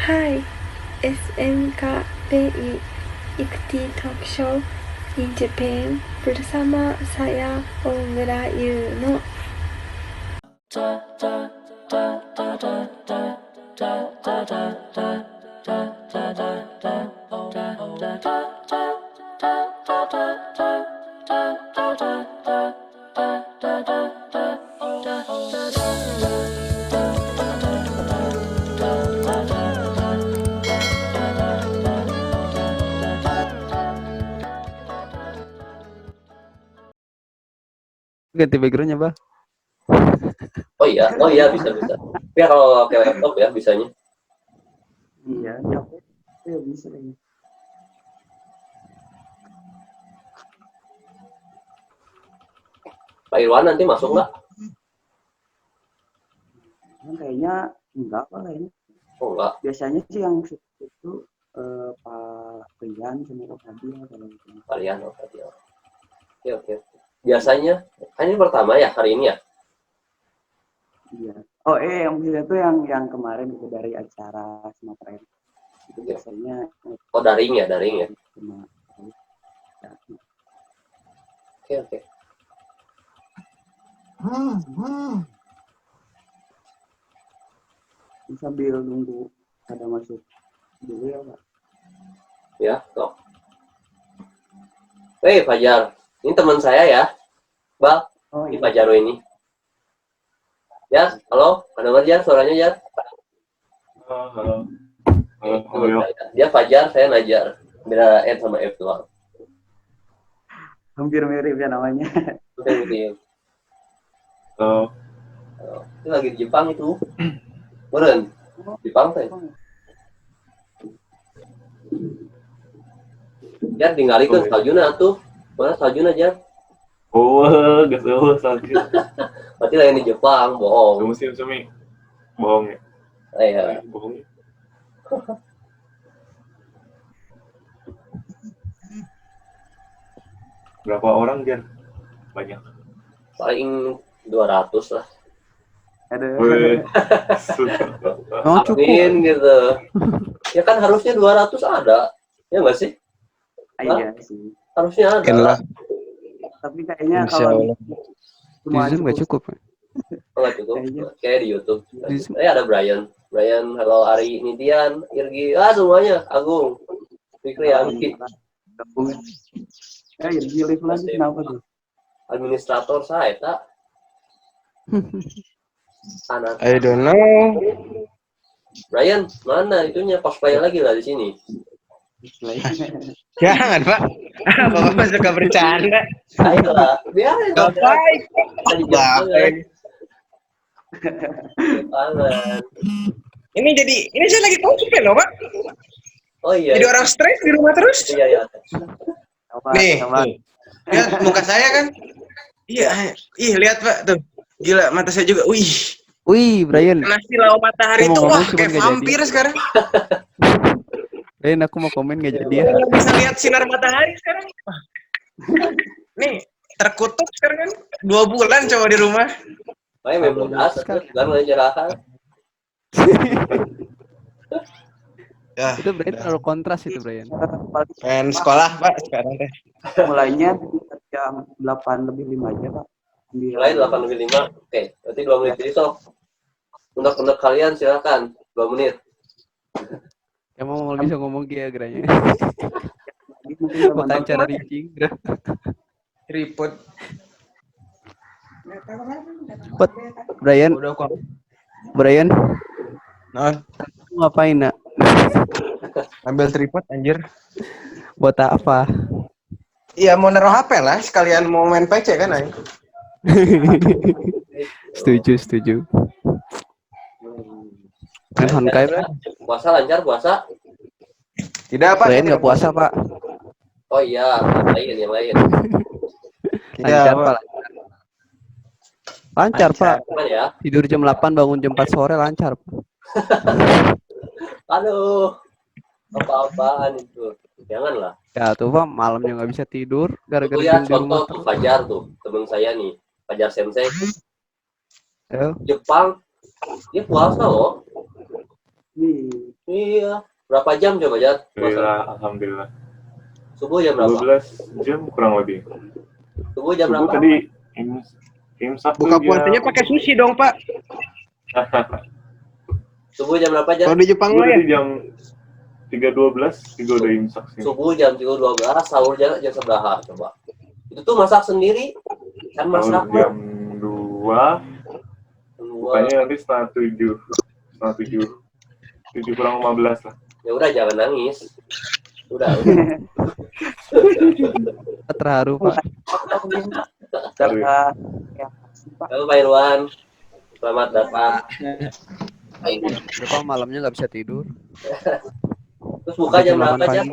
Hai, SMKPI Ikuti Talk Show in Japan bersama saya Omura Yuno. Ganti backgroundnya, Bah. Oh iya bisa. Tapi kalau pakai laptop ya bisanya. Iya, ya bisa ini. Pak Irwan nanti masuk nggak? Kayaknya enggak apa kayaknya. Oh enggak. Biasanya sih yang itu Pak Rian sama Pak Fadil kalau itu. Kalian Oke. Biasanya kan ini pertama ya hari ini ya? Iya. Oh yang bisa itu yang kemarin itu dari acara Sumatera itu biasanya. Oh daring ya. Cuma, Oke. Sambil nunggu ada masuk dulu ya Pak. Ya, toh. Fajar, ini teman saya ya, Bal. Oh Di iya. Fajaro ini. Ya, halo, dengar ya suaranya ya? Halo. Dia Fajar, saya Najar. Beda N sama F doang. Hampir mirip ya namanya. Udah. Halo. Ini lagi di Jepang itu. Beren, Jepang teh. Ya tinggalin saljuna tuh. Mana saljuna aja? Oh, gak tahu sakit. Berarti lagi di Jepang, bohong. Musim semi. Bohong ya? Iya. Bohong ya? Berapa orang, Jan? Banyak. Paling 200 lah. Aduh. Oh, cukup. Amin gitu. Ya kan harusnya 200 ada. Ya nggak sih? Iya sih. Harusnya ada. Lah. Tapi kayaknya Insya kalau Di Zoom nggak cukup. Nggak cukup. Kayak di YouTube. Di Zoom. Ada Brian, halo Ari, Nidian, Irgi, semuanya, Agung, Fikri, Anggi. Irgi live lagi kenapa tuh? Administrator saya tak. Anak. I don't know. Brian, mana itunya cosplay lagi lah di sini. Jangan, Pak. Bapak suka bercanda. Ayolah, biarin. Gak baik. Jangan. Ini saya lagi cosplay loh, Pak. Oh iya. Jadi orang stres di rumah terus. Iya. Nih. Lihat muka saya kan? Iya, lihat Pak tuh. Gila, mata saya juga. Wih, Brian. Kena silau matahari Aku tuh, mau wah ngomong, kayak cuman nggak vampir jadi. sekarang. Brian, aku mau komen nggak jadi ya. Nggak bisa lihat sinar matahari sekarang. Wah. Nih, terkutuk sekarang kan. 2 bulan coba di rumah. Main bodas, kan mulai jerahan. Ya, Itu Brian terlalu kontras itu, Brian. pengen sekolah Pak sekarang teh. Mulainya jam 8:05 aja Pak. Mulai 8:05. Oke, berarti 2 menit jadi sok. Untuk kalian silakan 2 menit. Emang mau bisa ngomong kayak geranya. Mungkin Bukan cara rincing. Tripod. Cepet, Brian. Udah kok. Brian, Nah, ngapain nak? ambil tripod anjir. Buat apa? Iya mau naruh HP lah, sekalian mau main PC kan ay. Setuju. Main Honkai, Bro. Puasa lancar puasa? Tidak Pak, Brian nggak puasa, Pak. Oh iya, yang lain. Lancar, Pak. Lancar, Pak. Cuman ya. Tidur jam 8, bangun jam 4 sore lancar, Pak. Aduh. Apa-apaan itu? Janganlah. Ya tuh, Pak, malamnya nggak bisa tidur gara-gara Lihat di rumah. contoh tuh Fajar tuh, teman saya nih. Fajar Sensei. Ayo. Jepang, dia puasa loh. Iya. Berapa jam coba, Jat? Alhamdulillah. Subuh jam berapa? 12 jam kurang lebih. Subuh jam Subuh berapa? tadi imsak Buka tuh puasanya pakai sushi dong, Pak. Subuh jam berapa, Jat? Kalau di Jepang Subuh mah ya. tadi jam 3.12 juga udah imsak sih. Subuh jam 3.12, sahur jam seberapa coba? Itu tuh masak sendiri? Kan masak Jam 2, bukannya nanti setengah 7. Setengah 7. 7 kurang 15 lah. Ya udah jangan nangis. Udah. Terharu, Pak. Udah ya, Pak. Halo Pak Irwan. Selamat datang. Bapak malamnya nggak bisa tidur. Terus buka jam berapa, Jat?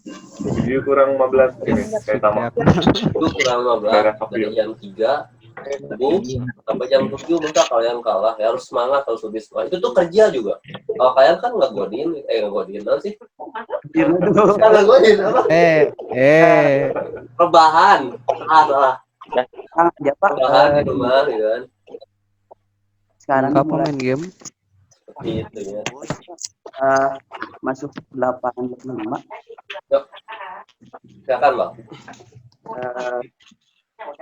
7 kurang 15 ini saya tamat. Itu kurang 15 dari jam 3 subuh sampai jam 7 bentar kalian kalah ya, harus semangat harus lebih semangat. Itu tuh kerja juga. Kalau kalian kan nggak godin apa sih? Nggak godin apa? Rebahan. Salah. Ya Pak, Rebahan di rumah gitu kan. sekarang Kapan mulai main game? Seperti itu ya. masuk 8.5. Yuk. Silakan, Bang.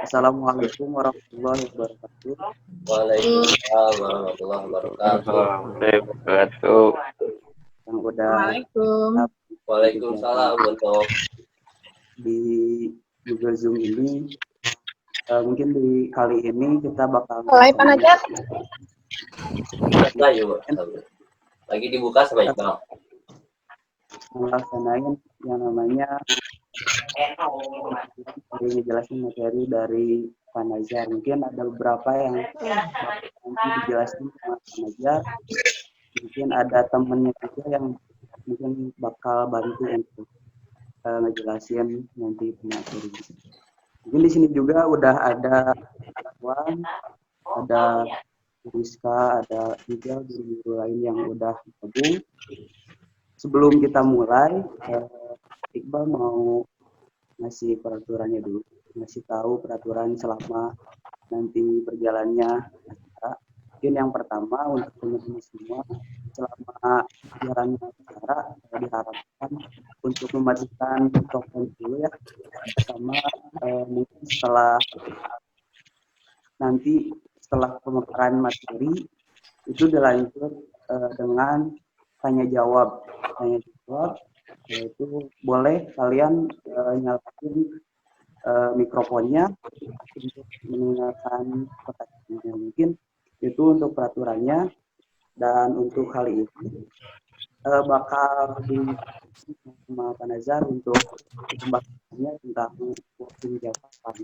Assalamualaikum warahmatullahi wabarakatuh. Waalaikumsalam warahmatullahi wabarakatuh. Assalamualaikum. Yang udah Waalaikumsalam untuk di Google Zoom ini. Mungkin di kali ini kita bakal lagi dibuka sama Iqbal. melaksanain yang namanya ngejelasin materi dari Pak Nazar. Mungkin ada beberapa yang nanti dijelasin sama Pak Nazar. Mungkin ada temennya juga yang mungkin bakal bantu untuk ngejelasin nanti materi. Mungkin di sini juga udah ada kawan, ada Rizka, ada juga guru-guru lain yang udah gabung. Sebelum kita mulai, Iqbal mau ngasih peraturannya dulu, ngasih tahu peraturan selama nanti berjalannya acara. Mungkin yang pertama untuk teman-teman semua, selama jalannya acara diharapkan untuk mematikan mikrofon dulu ya, sama mungkin setelah pemaparan materi itu dilanjut dengan tanya jawab, yaitu boleh kalian nyalakan mikrofonnya untuk mendengarkan pertanyaannya. Mungkin itu untuk peraturannya. Dan untuk kali ini bakal di sama Pak Nazar untuk pembahasannya tentang waktu jawaban.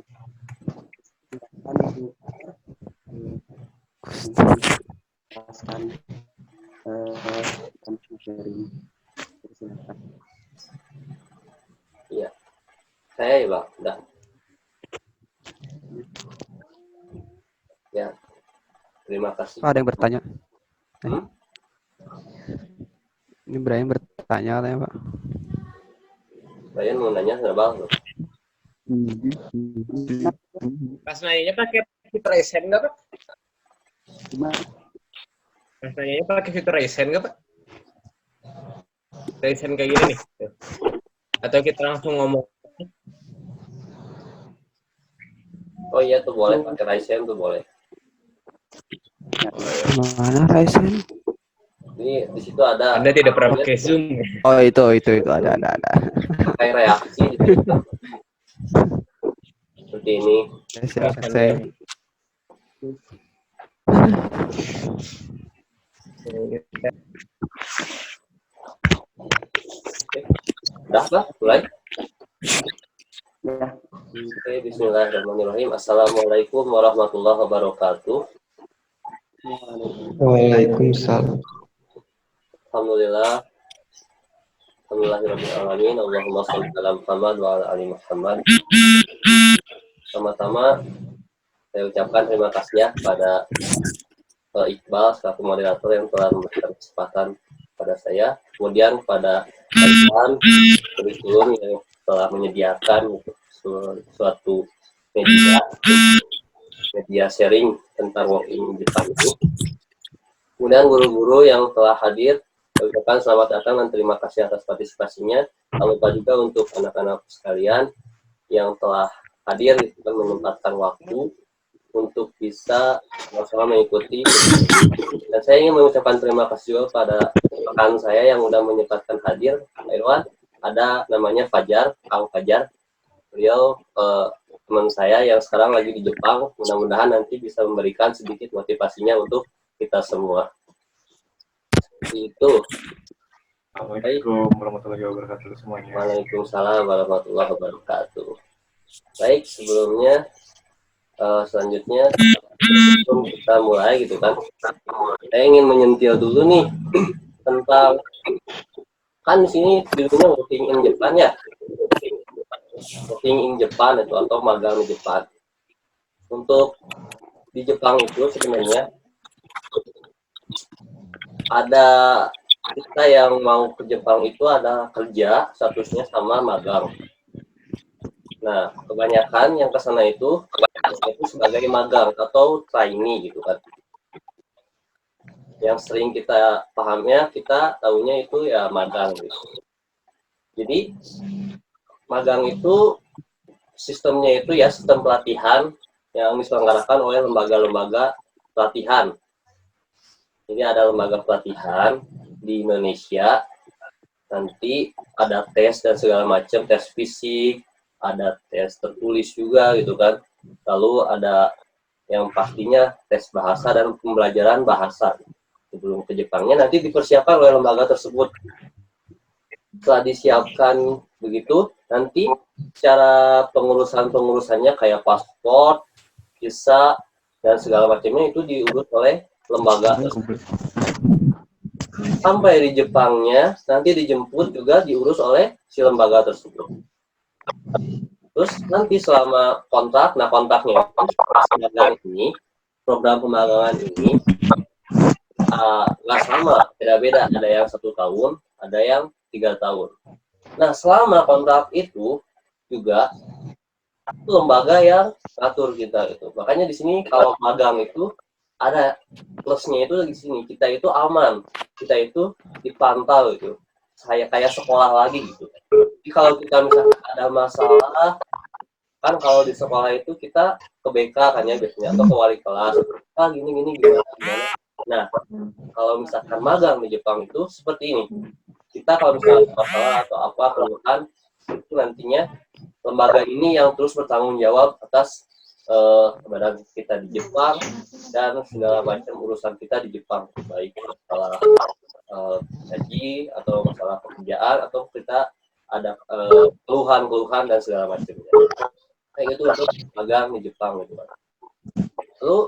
Silakan untuk menjelaskan materi. Silakan. Iya. Saya ya, Bang. Udah. Ya. Terima kasih. Ada yang bertanya? Hmm? Ini Brian bertanya katanya, Pak. Brian mau nanya nggak, Bang? Pas nanyanya pakai fitur Resen nggak, Pak? Gimana? Pas nanyanya pakai fitur Resen nggak, Pak? Resen kayak gini nih. Atau kita langsung ngomong? Oh iya tuh boleh pakai Ryzen tuh boleh. Mana Ryzen? Ini di situ ada. Anda tidak pernah pakai Zoom. Oh itu ada. Kayak reaksi di situ. Seperti ini. Saya. Udah lah, mulai. Ya. Oke, bismillahirrahmanirrahim. Assalamualaikum warahmatullahi wabarakatuh. Waalaikumsalam. Alhamdulillah. Alhamdulillahirrahmanirrahim. Allahumma sholli ala Muhammad wa ala ali Muhammad. Pertama-tama saya ucapkan terima kasih ya pada Iqbal selaku moderator yang telah memberikan kesempatan pada saya. Kemudian pada teman-teman kurikulum yang telah menyediakan suatu media sharing tentang working in Jepang ini. Kemudian guru-guru yang telah hadir, kami ucapkan selamat datang dan terima kasih atas partisipasinya. Jangan lupa juga untuk anak-anak sekalian yang telah hadir dan menyempatkan waktu untuk bisa sama-sama mengikuti. Dan saya ingin mengucapkan terima kasih juga pada rekan saya yang sudah menyempatkan hadir, Pak Irwan. Ada namanya Fajar, Kang Fajar. Beliau teman saya yang sekarang lagi di Jepang. Mudah-mudahan nanti bisa memberikan sedikit motivasinya untuk kita semua. Itu. Assalamualaikum warahmatullahi wabarakatuh semuanya. Waalaikumsalam warahmatullahi wabarakatuh. Baik, sebelumnya selanjutnya sebelum kita mulai gitu kan, saya ingin menyentil dulu nih tentang, kan di sini judulnya working in Japan ya, working in Japan itu atau magang di Jepang. Untuk di Jepang itu sebenarnya ada kita yang mau ke Jepang itu ada kerja statusnya sama magang. Nah, kebanyakan yang ke sana itu sebagai magang atau trainee gitu kan. Yang sering kita pahamnya, kita tahunya itu ya magang gitu. Jadi magang itu sistemnya itu ya sistem pelatihan yang diselenggarakan oleh lembaga-lembaga pelatihan. Jadi ada lembaga pelatihan di Indonesia, nanti ada tes dan segala macam, tes fisik, ada tes tertulis juga gitu kan. Lalu ada yang pastinya tes bahasa dan pembelajaran bahasa. Sebelum ke Jepangnya nanti dipersiapkan oleh lembaga tersebut. Setelah disiapkan begitu, nanti secara pengurusannya kayak paspor, visa, dan segala macamnya itu diurus oleh lembaga tersebut. Sampai di Jepangnya, nanti dijemput juga diurus oleh si lembaga tersebut. Terus nanti selama kontrak, nah kontraknya magang ini, program pemagangan ini nggak sama, beda-beda. Ada yang 1 tahun, ada yang 3 tahun. Nah selama kontrak itu juga itu lembaga yang ngatur kita itu. Makanya di sini kalau magang itu ada plusnya itu di sini, kita itu aman, kita itu dipantau itu, kayak sekolah lagi gitu. Jadi kalau kita misalnya ada masalah, kan kalau di sekolah itu kita ke BK kan ya biasanya, atau ke wali kelas, gini gimana. Nah kalau misalkan magang di Jepang itu seperti ini, kita kalau misalnya ada masalah atau apa keluhan, itu nantinya lembaga ini yang terus bertanggung jawab atas keberadaan kita di Jepang dan segala macam urusan kita di Jepang, baik masalah gaji atau masalah pekerjaan atau kita ada keluhan dan segala macamnya. Kayak gitu untuk magang di Jepang gitu kan. Lalu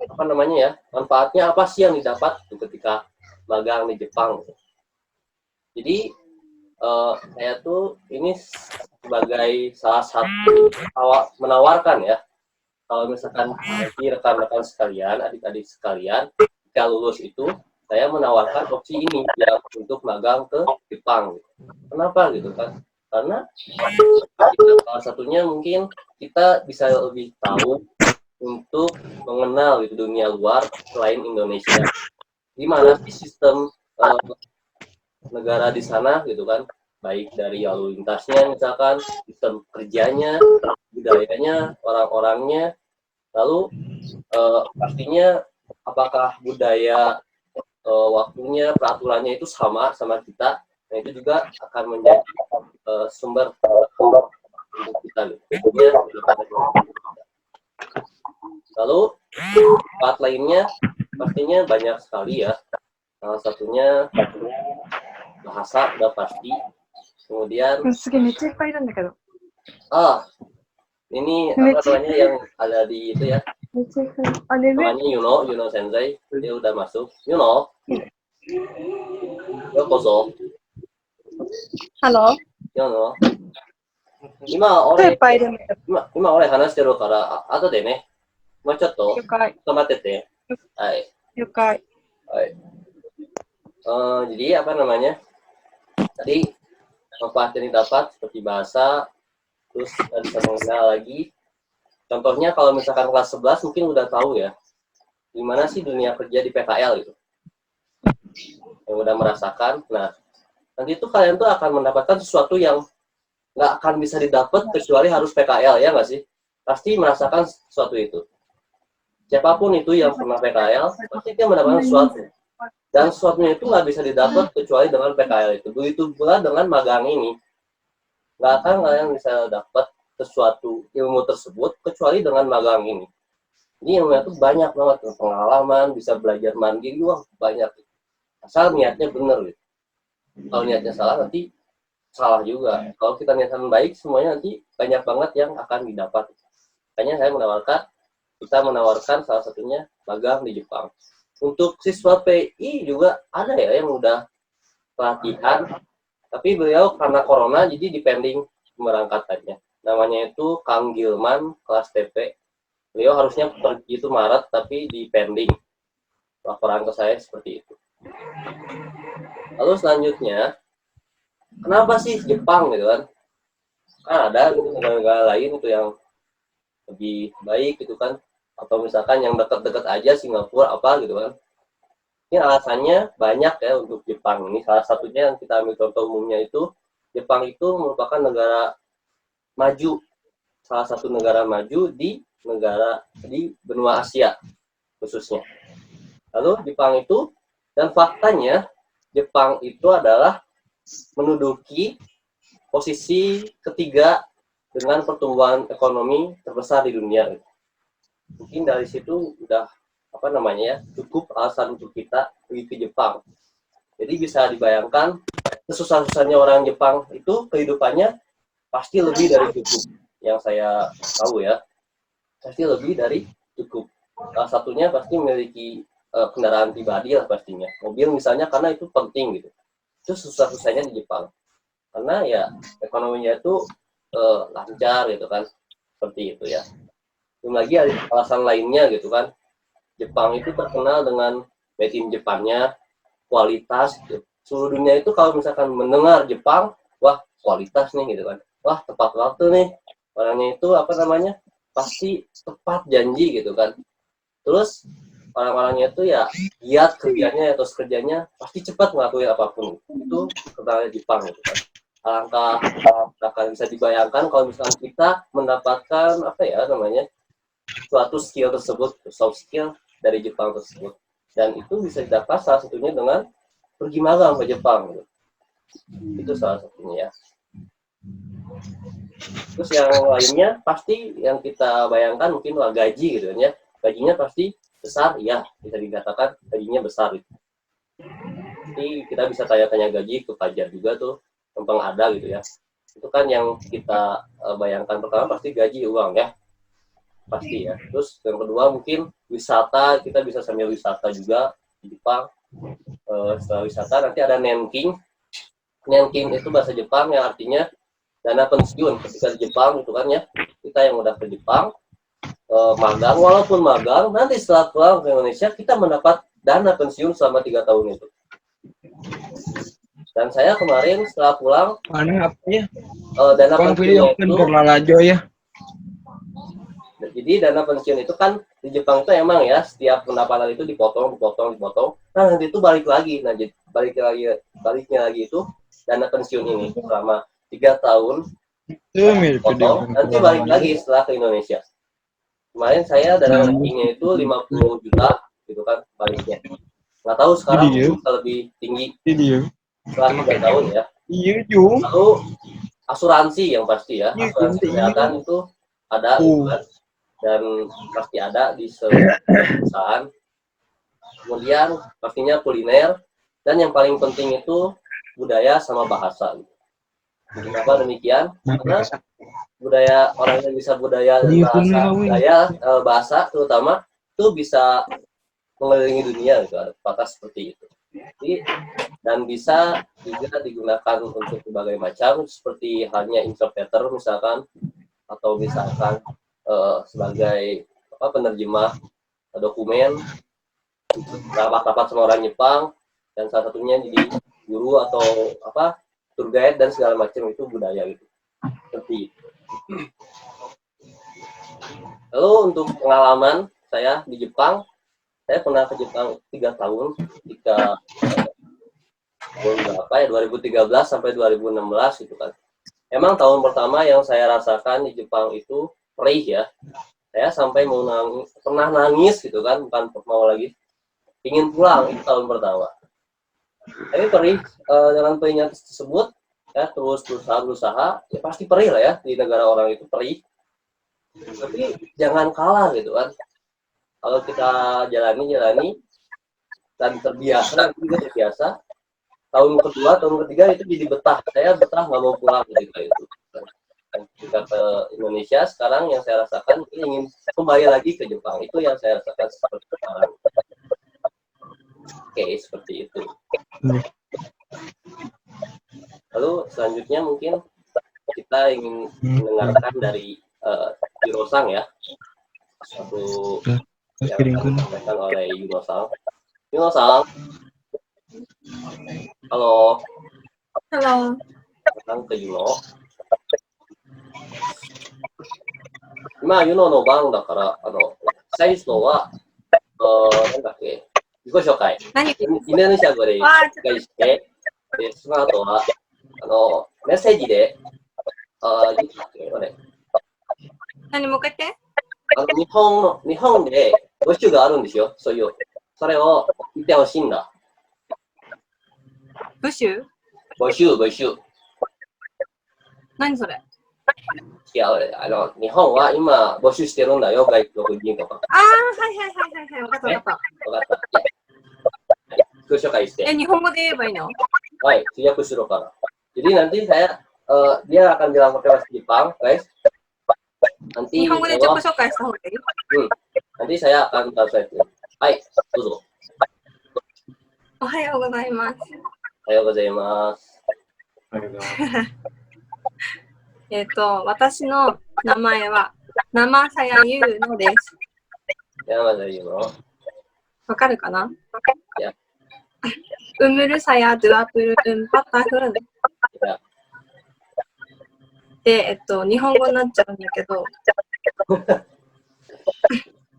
apa namanya ya, manfaatnya apa sih yang didapat ketika magang di Jepang? Jadi saya tuh ini sebagai salah satu menawarkan ya, kalau misalkan nanti rekan-rekan sekalian, adik-adik sekalian, jika lulus itu, saya menawarkan opsi ini ya untuk magang ke Jepang. Kenapa gitu kan? Karena salah satunya mungkin kita bisa lebih tahu untuk mengenal di dunia luar selain Indonesia. Gimana sih sistem negara di sana gitu kan? Baik dari lalu lintasnya misalkan, sistem kerjanya, budayanya, orang-orangnya, lalu pastinya apakah budaya, waktunya, peraturannya itu sama kita. Nah itu juga akan menjadi sumber untuk kita. Lalu part lainnya pastinya banyak sekali ya. Salah satunya bahasa udah pasti. Kemudian ini apa namanya yang ada di itu ya, namanya Yuno Sensei, dia udah masuk. Yuno, yokoso. Halo. Yuno, 今俺話してるから後でね、もうちょっと止まってて。はい。はい。Jadi apa namanya? Tadi manfaat yang didapat seperti bahasa, terus bisa mengenal lagi. Contohnya kalau misalkan kelas 11 mungkin udah tahu ya, gimana sih dunia kerja di PKL gitu. yang udah merasakan. Nah, nanti itu kalian tuh akan mendapatkan sesuatu yang nggak akan bisa didapat kecuali harus PKL, ya nggak sih? Pasti merasakan sesuatu itu. Siapapun itu yang pernah PKL, pasti dia mendapatkan sesuatu. Dan sesuatunya itu nggak bisa didapat kecuali dengan PKL itu. Begitu pula dengan magang ini. Nggak akan kalian bisa dapat sesuatu ilmu tersebut kecuali dengan magang ini. Ini ilmunya tuh banyak banget, pengalaman, bisa belajar mandiri, wah banyak. Asal niatnya benar gitu. Kalau niatnya salah nanti salah juga. Kalau kita niatkan baik, semuanya nanti banyak banget yang akan didapat. Makanya saya menawarkan salah satunya magang di Jepang. Untuk siswa PI juga ada ya yang udah pelatihan, tapi beliau karena corona jadi dipending keberangkatannya. Namanya itu Kang Gilman, kelas TP. Beliau harusnya pergi itu Maret, tapi dipending. Laporan ke saya seperti itu. Lalu selanjutnya, kenapa sih Jepang gitu kan? Kan ada gitu negara-negara lain itu yang lebih baik gitu kan, atau misalkan yang dekat-dekat aja Singapura apa gitu kan. Ini alasannya banyak ya untuk Jepang ini. Salah satunya yang kita ambil contoh umumnya itu Jepang itu merupakan negara maju, salah satu negara maju di benua Asia khususnya. Lalu Jepang itu, dan faktanya Jepang itu adalah menduduki posisi ketiga dengan pertumbuhan ekonomi terbesar di dunia. Mungkin dari situ udah cukup alasan untuk kita pergi ke Jepang. Jadi bisa dibayangkan kesusah-susahnya orang Jepang itu kehidupannya pasti lebih dari cukup. Yang saya tahu ya, pasti lebih dari cukup. Salah satunya pasti memiliki kendaraan pribadi lah pastinya. Mobil misalnya, karena itu penting gitu. Itu susah-susahnya di Jepang. Karena ya ekonominya itu lancar gitu kan. Seperti itu ya. Belum lagi ada alasan lainnya gitu kan. Jepang itu terkenal dengan made in Jepang-nya, kualitas gitu. Seluruh dunia itu kalau misalkan mendengar Jepang, wah kualitas nih gitu kan. Wah tepat waktu nih. Orangnya itu pasti tepat janji gitu kan. Terus orang-orangnya itu ya giat kerjanya atau kerjanya pasti cepat ngelakuin apapun. Itu terkenalnya Jepang gitu kan. Alangkah bisa dibayangkan kalau misalkan kita mendapatkan suatu skill tersebut, soft skill dari Jepang tersebut. Dan itu bisa didapat salah satunya dengan pergi magang ke Jepang gitu. Itu salah satunya ya. Terus yang lainnya pasti yang kita bayangkan mungkin gaji gitu ya. Gajinya pasti besar, ya bisa dikatakan gajinya besar gitu. Jadi kita bisa tanya-tanya gaji ke pajak juga tuh, gampang ada gitu ya. Itu kan yang kita bayangkan pertama pasti gaji uang ya. Pasti ya. Terus yang kedua mungkin wisata, kita bisa sambil wisata juga di Jepang. Setelah wisata nanti ada nenking. Nenking itu bahasa Jepang yang artinya dana pensiun. Ketika di Jepang itu kan ya, kita yang udah ke Jepang magang, walaupun magang, nanti setelah pulang ke Indonesia kita mendapat dana pensiun selama 3 tahun itu. Dan saya kemarin setelah pulang dana pensiun itu jadi dana pensiun itu kan di Jepang itu emang ya setiap pendapatan itu dipotong. Nah nanti itu balik lagi. Nah baliknya lagi itu dana pensiun ini selama 3 tahun dipotong, nanti balik lagi setelah ke Indonesia. Kemarin saya dana pensiunnya itu 50 juta gitu kan baliknya. Nggak tahu sekarang bisa lebih tinggi setelah 3 tahun ya. Lalu asuransi yang pasti ya, asuransi kesehatan itu ada gitu kan. Dan pasti ada di perusahaan. Kemudian pastinya kuliner, dan yang paling penting itu budaya sama bahasa. Kenapa demikian? Karena budaya, orang yang bisa budaya bahasa terutama itu bisa mengelilingi dunia gitu, ada pepatah seperti itu. Jadi, dan bisa juga digunakan untuk berbagai macam, seperti halnya interpreter misalkan, atau misalkan sebagai penerjemah dokumen, rapat-rapat sama orang Jepang, dan salah satunya jadi guru atau tour guide dan segala macam, itu budaya gitu. Seperti itu. Lalu untuk pengalaman saya di Jepang, saya pernah ke Jepang 3 tahun ketika berapa ya 2013 sampai 2016 gitu kan. Emang tahun pertama yang saya rasakan di Jepang itu perih ya. Saya sampai mau nangis, pernah nangis gitu kan, bukan mau lagi ingin pulang itu tahun pertama. Tapi perih dengan perihnya tersebut ya terus berusaha ya pasti perih lah ya di negara orang itu perih. Tapi jangan kalah gitu kan. Kalau kita jalani dan terbiasa juga terbiasa. Tahun kedua, tahun ketiga itu jadi betah. Saya betah nggak mau pulang ketika itu. Ketika ke Indonesia sekarang yang saya rasakan ingin kembali lagi ke Jepang. Itu yang saya rasakan seperti sekarang. Oke, seperti itu. Lalu selanjutnya mungkin kita ingin mendengarkan dari Yuro-san ya. Satu yang akan disampaikan oleh Yuno-san. Yuno-san. Halo. Halo. Datang ke Yuno. 今、ユノの番だから、最初は、なんだっけ、自己紹介。何インドネシア語で紹介して、で、その後は、メッセージで、言ったっけ、あれ。何もう一回言って。日本で募集があるんですよ、そういう。それを言ってほしいんだ。ブッシュ募集。何それ。違う、日本は今募集してるんだよ、外国人とか。ああ、はい。わかった。わかった。自己紹介して。日本語で言えばいいのBaik, siap suruh kalau. Jadi nanti saya dia akan bilang pakai bahasa Jepang, guys. Nanti 日本語で自己紹介した方がいい nanti saya akan translate. Hai, dozo. おはようございます。おはようございます。私の名前は生さやゆうのです。山田ゆうの。わかるかな？いや。うむるさやドゥアプルンパタフン。で、日本語になっちゃうんだけど、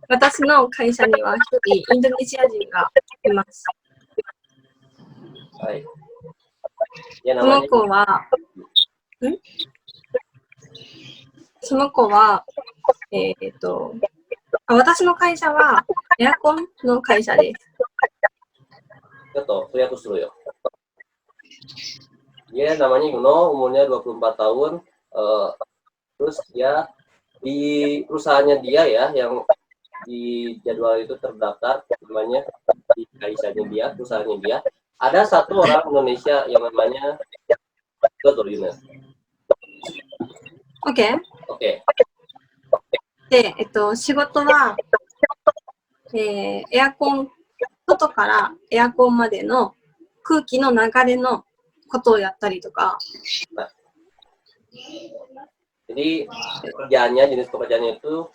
私の会社には一人インドネシア人がいます。はい。その子は、私の会社はエアコンの会社です。ちょっと通訳するよ。Dia namanya Yuno, umurnya 24 tahun. Terus dia di perusahaannya dia ya, yang di jadwal itu terdaftar namanya di kaisanya dia, perusahaannya dia. Ada satu orang Indonesia yang namanya Dr. Yuna. OK? OK。で、仕事は、エアコン、外からエアコンまでの空気の流れのことをやったりとか。Jadi pekerjaannya, jenis pekerjaannya itu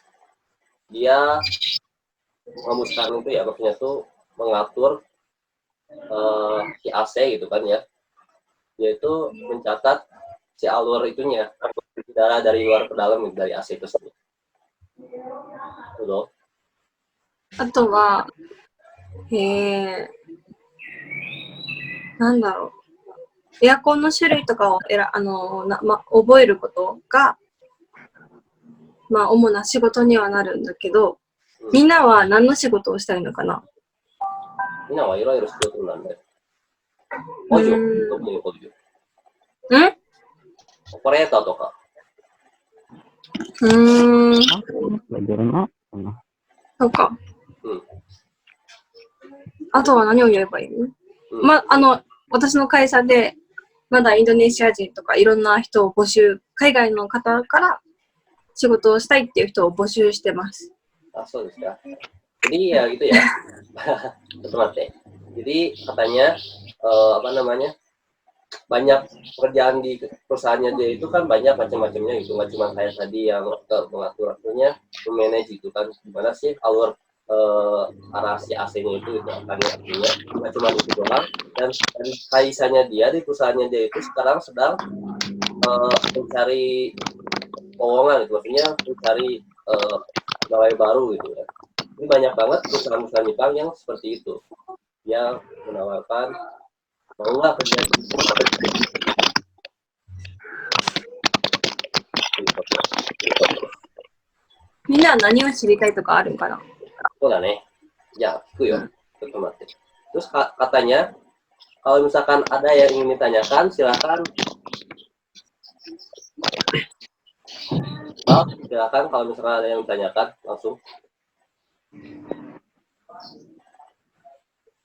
dia menghembuskan itu ya, maksudnya tuh mengatur si AC gitu kan ya. Dia itu mencatat si alur itunya, udara dari luar ke dalam dari AC itu sendiri. Betul. あとは、なんだろう。エアコンの種類とかを覚えることが、主な仕事にはなるんだけど、みんなは何の仕事をしたいのかな？みんなはいろいろ仕事なんだよ。文字を特にこと言う。オペレーターとか。そうか。あとは何を言えばいいの？私の会社で、まだインドネシア人とかいろんな人を募集、海外の方から仕事をしたいっていう人を募集してます。あ、そうですか。Jadi ya gitu ya. Jadi katanya apa namanya? Banyak pekerjaan di perusahaannya dia itu kan banyak macam-macamnya gitu, nggak cuma kayak tadi yang mengatur waktunya, memanage itu kan gimana sih alur arah si AC-nya itu kan artinya nggak cuma itu doang. Dan kaisannya dia di perusahaannya dia itu sekarang sedang mencari lowongan gitu, maksudnya mencari pegawai baru gitu ya. Ini banyak banget perusahaan-perusahaan Jepang yang seperti itu, yang menawarkan mau nggak kerja di sini? みんなは何を知りたいとかあるんかな？ そうだね。じゃあ、聞くよ。ちょっと待って。Terus katanya, kalau misalkan ada yang ingin ditanyakan, silakan. Oh, silakan kalau misalkan ada yang ditanyakan, langsung.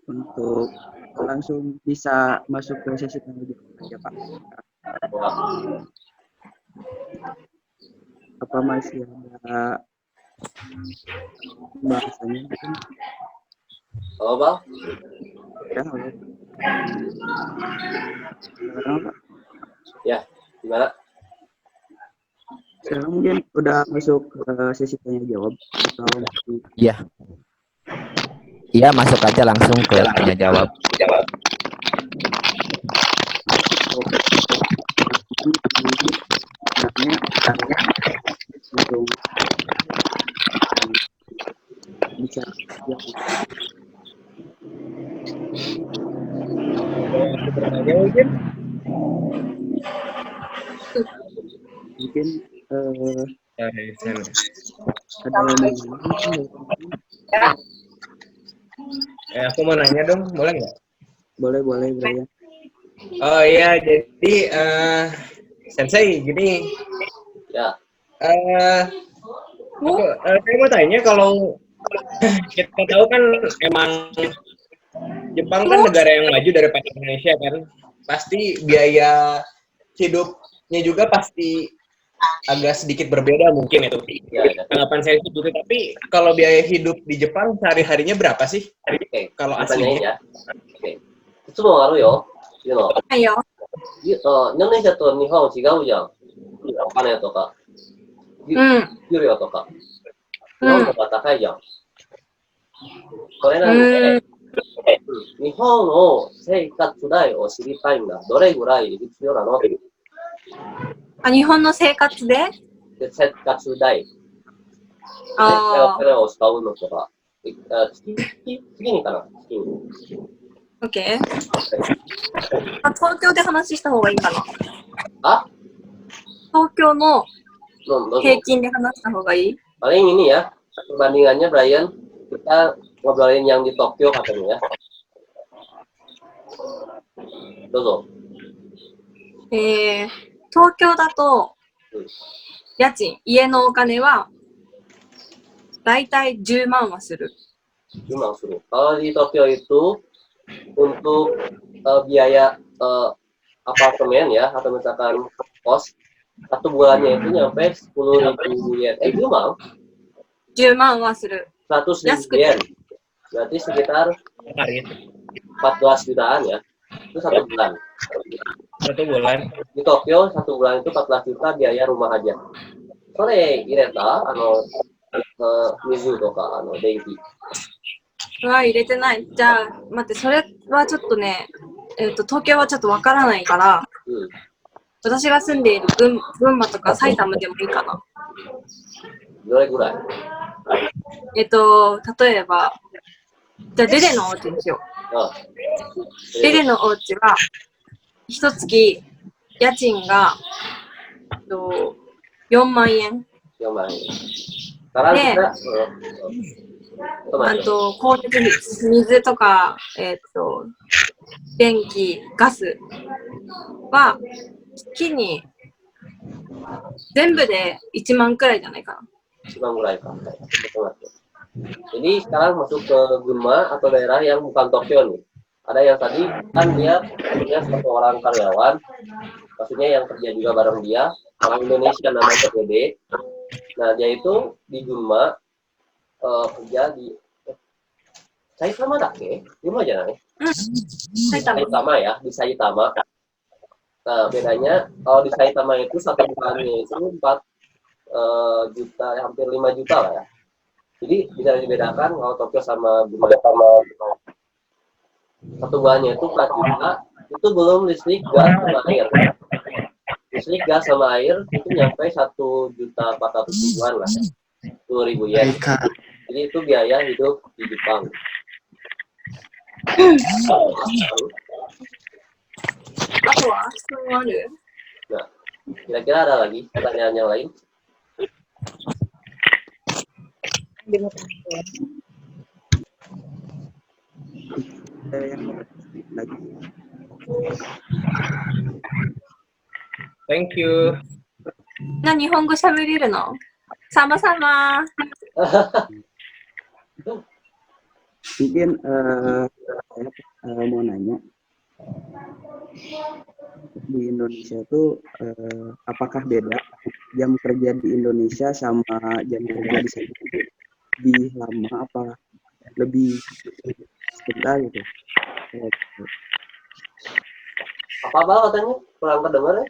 Untuk langsung bisa masuk ke sesi tanya jawab aja Pak. Wah, Apa masih ada bahasanya mungkin? halo Bang? Ya, halo. Sekarang Pak, Ya, gimana? sekarang mungkin udah masuk ke sesi tanya jawab atau masih Iya. Iya, masuk aja langsung ke tanya jawab. langsung bisa ya, Sebenarnya mungkin mungkin dari sana. ada yang mau ngomong? Aku mau nanya dong, boleh nggak? Boleh Brian. Oh iya, jadi Sensei, gini, Ya, saya mau tanya kalau kita tahu kan emang Jepang kan negara yang maju daripada Indonesia kan, pasti biaya hidupnya juga pasti agak sedikit berbeda mungkin itu. ya. Tanggapan saya itu gitu, tapi kalau biaya hidup di Jepang sehari-harinya berapa sih? Oke, Kalau pertanyaannya aslinya? ya. Oke. いつもあるよ。いうの。はいよ。インドネシアと日本違うじゃん。お金とか、うん。給料とか。日うん本とか高いじゃん。これなんで、日本の生活代を知りたいんだ。どれぐらい必要なの？あ、日本の生活で？で生活代。あお金を使うのとか。次にかな。次に。ー、OK。あ、東京で話した方がいいかな。あ、東京のどうぞ。平均で話した方がいい？ Paling ini ya, perbandingannya Brian, kita ngobrolin yang di Tokyo katanya ya. Dozo. 東京だと家賃、家のお金はだいたい10万はする。 Memang suruh. Kalau di Tokyo itu untuk biaya apartemen ya, atau misalkan kos, satu bulannya itu nyampe 10.000 yen. Memang 10万はする。 100.000 yen. Berarti sekitar 14 jutaan ya. Itu satu bulan. Satu bulan. Di Tokyo satu bulan itu 14 juta biaya rumah aja. Sore ireta, mizu toka, denki. は入れてない。じゃあ、待って、それはちょっとね、東京はちょっとわからないから、私が住んでいる群馬とか埼玉でもいいかな。どれぐらい？例えば、じゃあ、デデのお家にしよう。デデのお家は、一月、家賃が、4万円。 4万円。Sekarang kita, 光熱費、水とか、電気、ガスは、月に、全部で1万くらいじゃないかな。 1万ぐらいか。Jadi sekarang masuk ke Gunma atau daerah yang bukan Tokyo nih. Ada yang tadi kan dia punya satu orang karyawan, maksudnya yang kerja juga bareng dia, orang Indonesia namanya Dede. Nah dia itu di Gunma kerja di Saitama dah ke? Gunma aja nih. Saitama ya, di Saitama. Nah bedanya kalau di Saitama itu satu bulannya itu 4 juta, hampir 5 juta lah ya. Jadi bisa dibedakan kalau Tokyo sama Gunma satu bulannya itu 4 juta, itu belum listrik, gas, sama air. Listrik, gas, sama air itu nyampe 1.400.000-an lah, 10.000 yen. Jadi itu biaya hidup di Jepang. とは質問ある？ Nah, kira-kira ada lagi pertanyaan yang lain? Lagi. Thank you. みんな日本語喋れるの？sama-sama. Mungkin saya mau nanya, di Indonesia tuh apakah beda jam kerja di Indonesia sama jam kerja di sana? Lebih lama apa lebih sebentar gitu? Apa katanya? Kurang kedengar ya?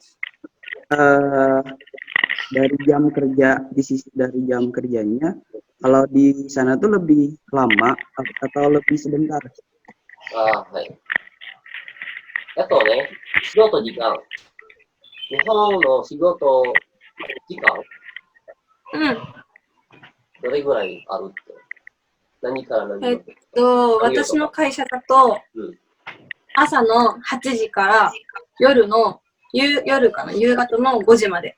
Dari jam kerja dari jam kerjanya, kalau di sana tuh lebih lama atau lebih sebentar? はい。仕事時間。日本の仕事時間どれぐらいあるって？何から何まで？私の会社だと、朝の8時から夜かな、夕方の5時まで。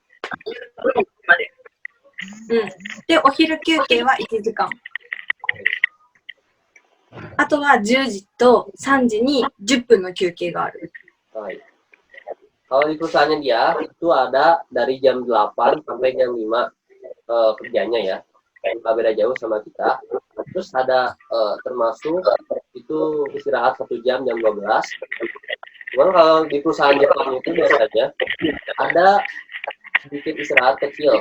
で、お昼休憩は1時間。あとは10時と3時に10分の休憩がある。はい。Kalau di perusahaannya dia itu ada dari jam 8 sampai jam 5 kerjanya ya. Nggak beda jauh sama kita. Terus ada termasuk itu istirahat 1 jam 12. Cuman kalau di perusahaan Jepang itu biasanya ada sedikit istirahat kecil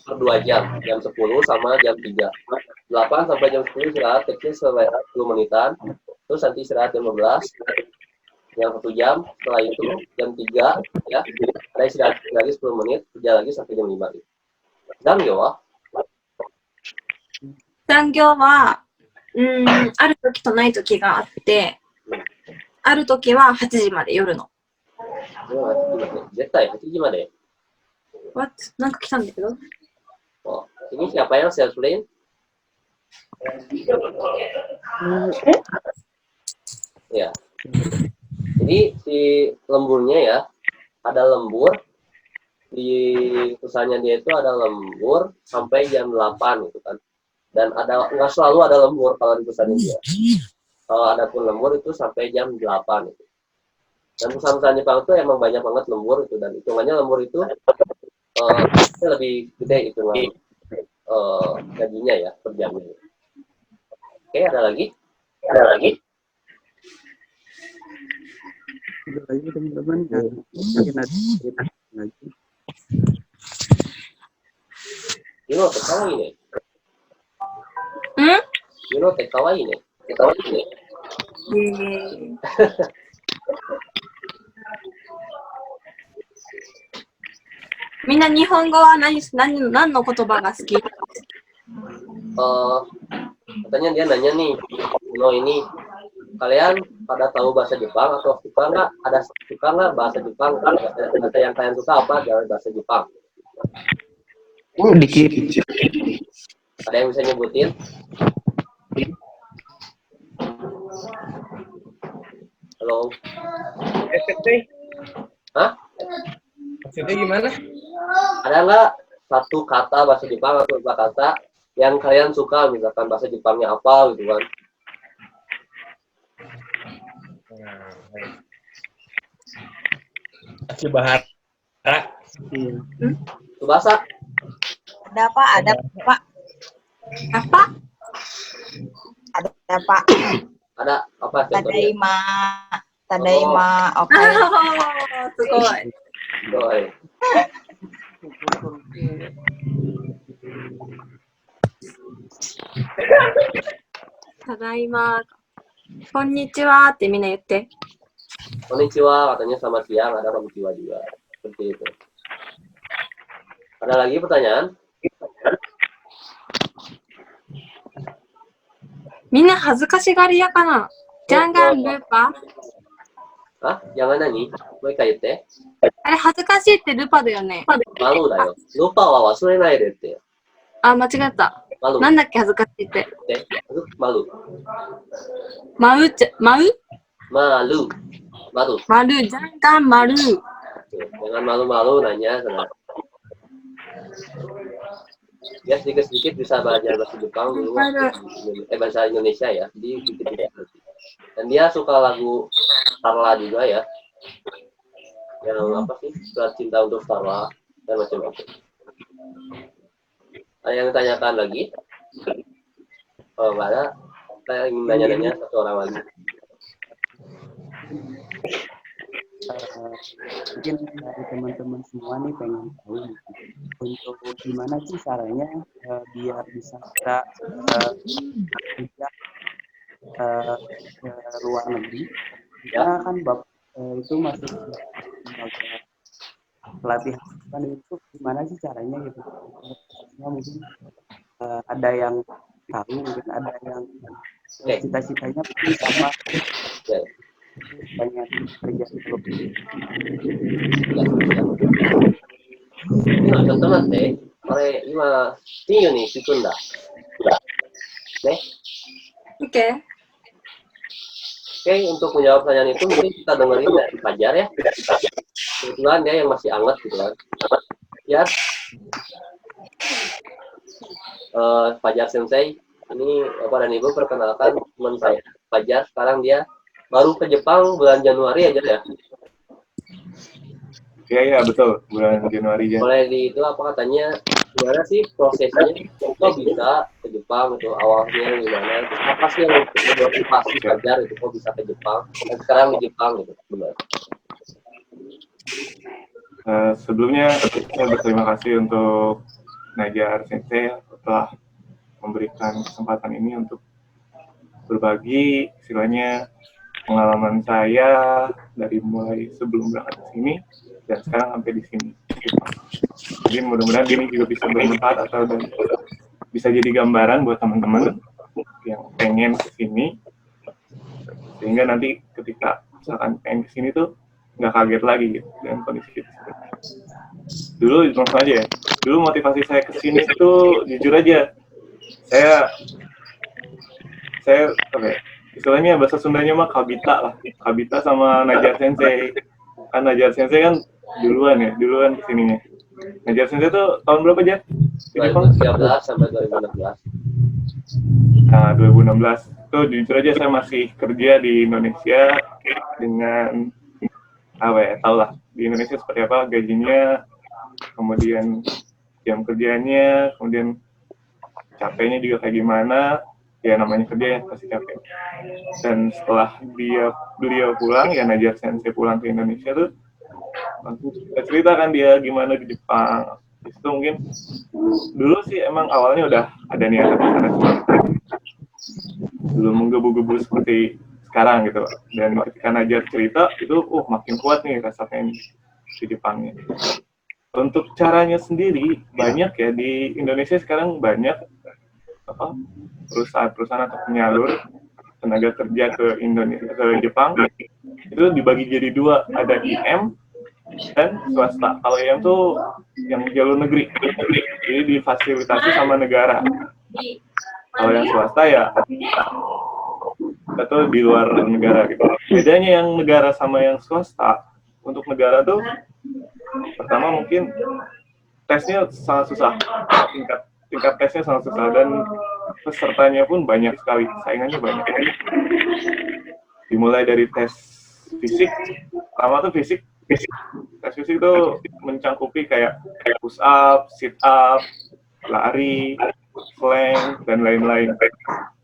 per 2 jam, jam 10 sama jam 3. 8 sampai jam 10 istirahat kecil selama 10 menitan. Terus nanti istirahat jam 12. Yang 1 jam, setelah itu jam 3 ya, ada istirahat lagi 10 menit, kerja lagi sampai jam 5 gitu. 残業はある時とない時があって、ある時は8時まで、夜の。絶対8時まで。What? なんか来たんだけど。Ini siapa yang self-lane? Ya. Jadi si lemburnya ya, ada lembur di perusahaannya dia itu ada lembur sampai jam 8 gitu kan. Dan nggak selalu ada lembur kalau di perusahaan dia. Kalau ada pun lembur itu sampai jam 8 gitu. Dan perusahaan Jepang itu emang banyak banget lembur itu, dan hitungannya lembur itu lebih gede hitungan gajinya ya per jamnya. Oke, ada lagi? Ada lagi teman-teman, mungkin ada cerita lagi. Yuno te kawaii ne. Yuno te kawaii ne.みんな日本語は何の言葉が好き？ Katanya dia nanya nih, Yuno ini kalian pada tahu bahasa Jepang atau suka nggak bahasa Jepang? Bahasa yang kalian suka apa dari bahasa Jepang? Dikit. Ada yang bisa nyebutin? Halo? SCT? Hah? Maksudnya gimana? Ada nggak satu kata bahasa Jepang atau dua kata yang kalian suka, misalkan bahasa Jepangnya apa gitu kan? Akibahara. Subasa? Ada Pak. Apa? Ada Pak. Ada apa contohnya? Tadaima, oke. Sugoi. Doi. Tadaima. Konnichiwa ってみんな言って。Konnichiwa katanya selamat siang, ada konnichiwa juga. Seperti itu. Ada lagi pertanyaan? みんな恥ずかしがり屋かな？Jangan lupa. Hah? Jangan nani? Mau言って? あれ恥ずかしいってルパだよね。Malu だよ。ルパは忘れないでって。あ、間違った。Malu. なんだっけ恥ずかしいって。Malu. Malu? Malu. Malu. Malu, jangan malu. Jangan malu-malu nanya. Ya sedikit-sedikit bisa belajar bahasa Jepang dulu. Bahasa Indonesia ya. Jadi dikit-dikit. Dan dia suka lagu Starla juga ya. Yang apa sih? Surat cinta untuk Starla dan macam-macam. Ada yang ditanyakan lagi? Kalau nggak ada, saya ingin nanya-nanya satu orang lagi. Mungkin dari teman-teman semua nih pengen tahu untuk gimana sih caranya biar bisa kita kerja ke luar negeri. Karena kan Bapak itu masuk pelatihan kan itu gimana sih caranya gitu. Mungkin ada yang tahu, mungkin ada yang cita-citanya mungkin sama banyak kerja dulu. Contohnya teh, oleh lima tinggal nih Sukunda. Oke. Oke, untuk menjawab pertanyaan itu mungkin kita dengerin dari Fajar ya. Kebetulan dia yang masih anget gitu kan. Ya, Fajar Sensei, ini Bapak dan Ibu perkenalkan teman saya. Fajar sekarang dia baru ke Jepang bulan Januari aja ya. Iya betul, bulan Januari ya. Mulai di itu apa katanya, gimana sih prosesnya kok bisa ke Jepang itu awalnya gimana? Apa sih yang motivasi Fajar itu kok bisa ke Jepang? Dan sekarang di Jepang gitu, benar. Sebelumnya saya berterima kasih untuk Najar Sensei telah memberikan kesempatan ini untuk berbagi istilahnya pengalaman saya dari mulai sebelum berangkat ke sini dan sekarang sampai di sini. Jadi mudah-mudahan ini juga bisa bermanfaat atau bisa jadi gambaran buat teman-teman yang pengen ke sini, sehingga nanti ketika misalkan pengen ke sini tuh nggak kaget lagi gitu dengan kondisi itu. Dulu langsung aja ya. Dulu motivasi saya ke sini tuh jujur aja, saya apa ya, istilahnya bahasa Sundanya mah kabita lah, kabita sama Najar Sensei. Kan Najar Sensei kan duluan kesininya. Najar Sensei tuh tahun berapa aja? 2013 sampai 2016. Nah 2016 tuh jujur aja saya masih kerja di Indonesia dengan apa ya, tau lah di Indonesia seperti apa gajinya, kemudian jam kerjanya, kemudian capeknya juga kayak gimana. Ya namanya kerja ya pasti capek. Dan setelah beliau pulang, ya Najar Sensei pulang ke Indonesia tuh langsung cerita kan dia gimana di Jepang. Itu mungkin dulu sih emang awalnya udah ada niatan ke sana, belum menggebu-gebu seperti sekarang gitu. Dan ketika Najar cerita itu makin kuat nih rasa pengen di Jepangnya. Untuk caranya sendiri banyak ya, di Indonesia sekarang banyak perusahaan-perusahaan atau penyalur tenaga kerja ke Indonesia, ke Jepang itu dibagi jadi dua, ada IM dan swasta. Kalau IM tuh yang jalur negeri, jadi difasilitasi sama negara. Kalau yang swasta ya itu di luar negara gitu. Bedanya yang negara sama yang swasta, untuk negara tuh pertama mungkin tesnya sangat susah, tingkat tesnya sangat susah dan pesertanya pun banyak sekali, saingannya banyak. Dimulai dari tes fisik, pertama tuh fisik. Tes fisik itu mencangkupi kayak push up, sit up, lari, plank dan lain-lain.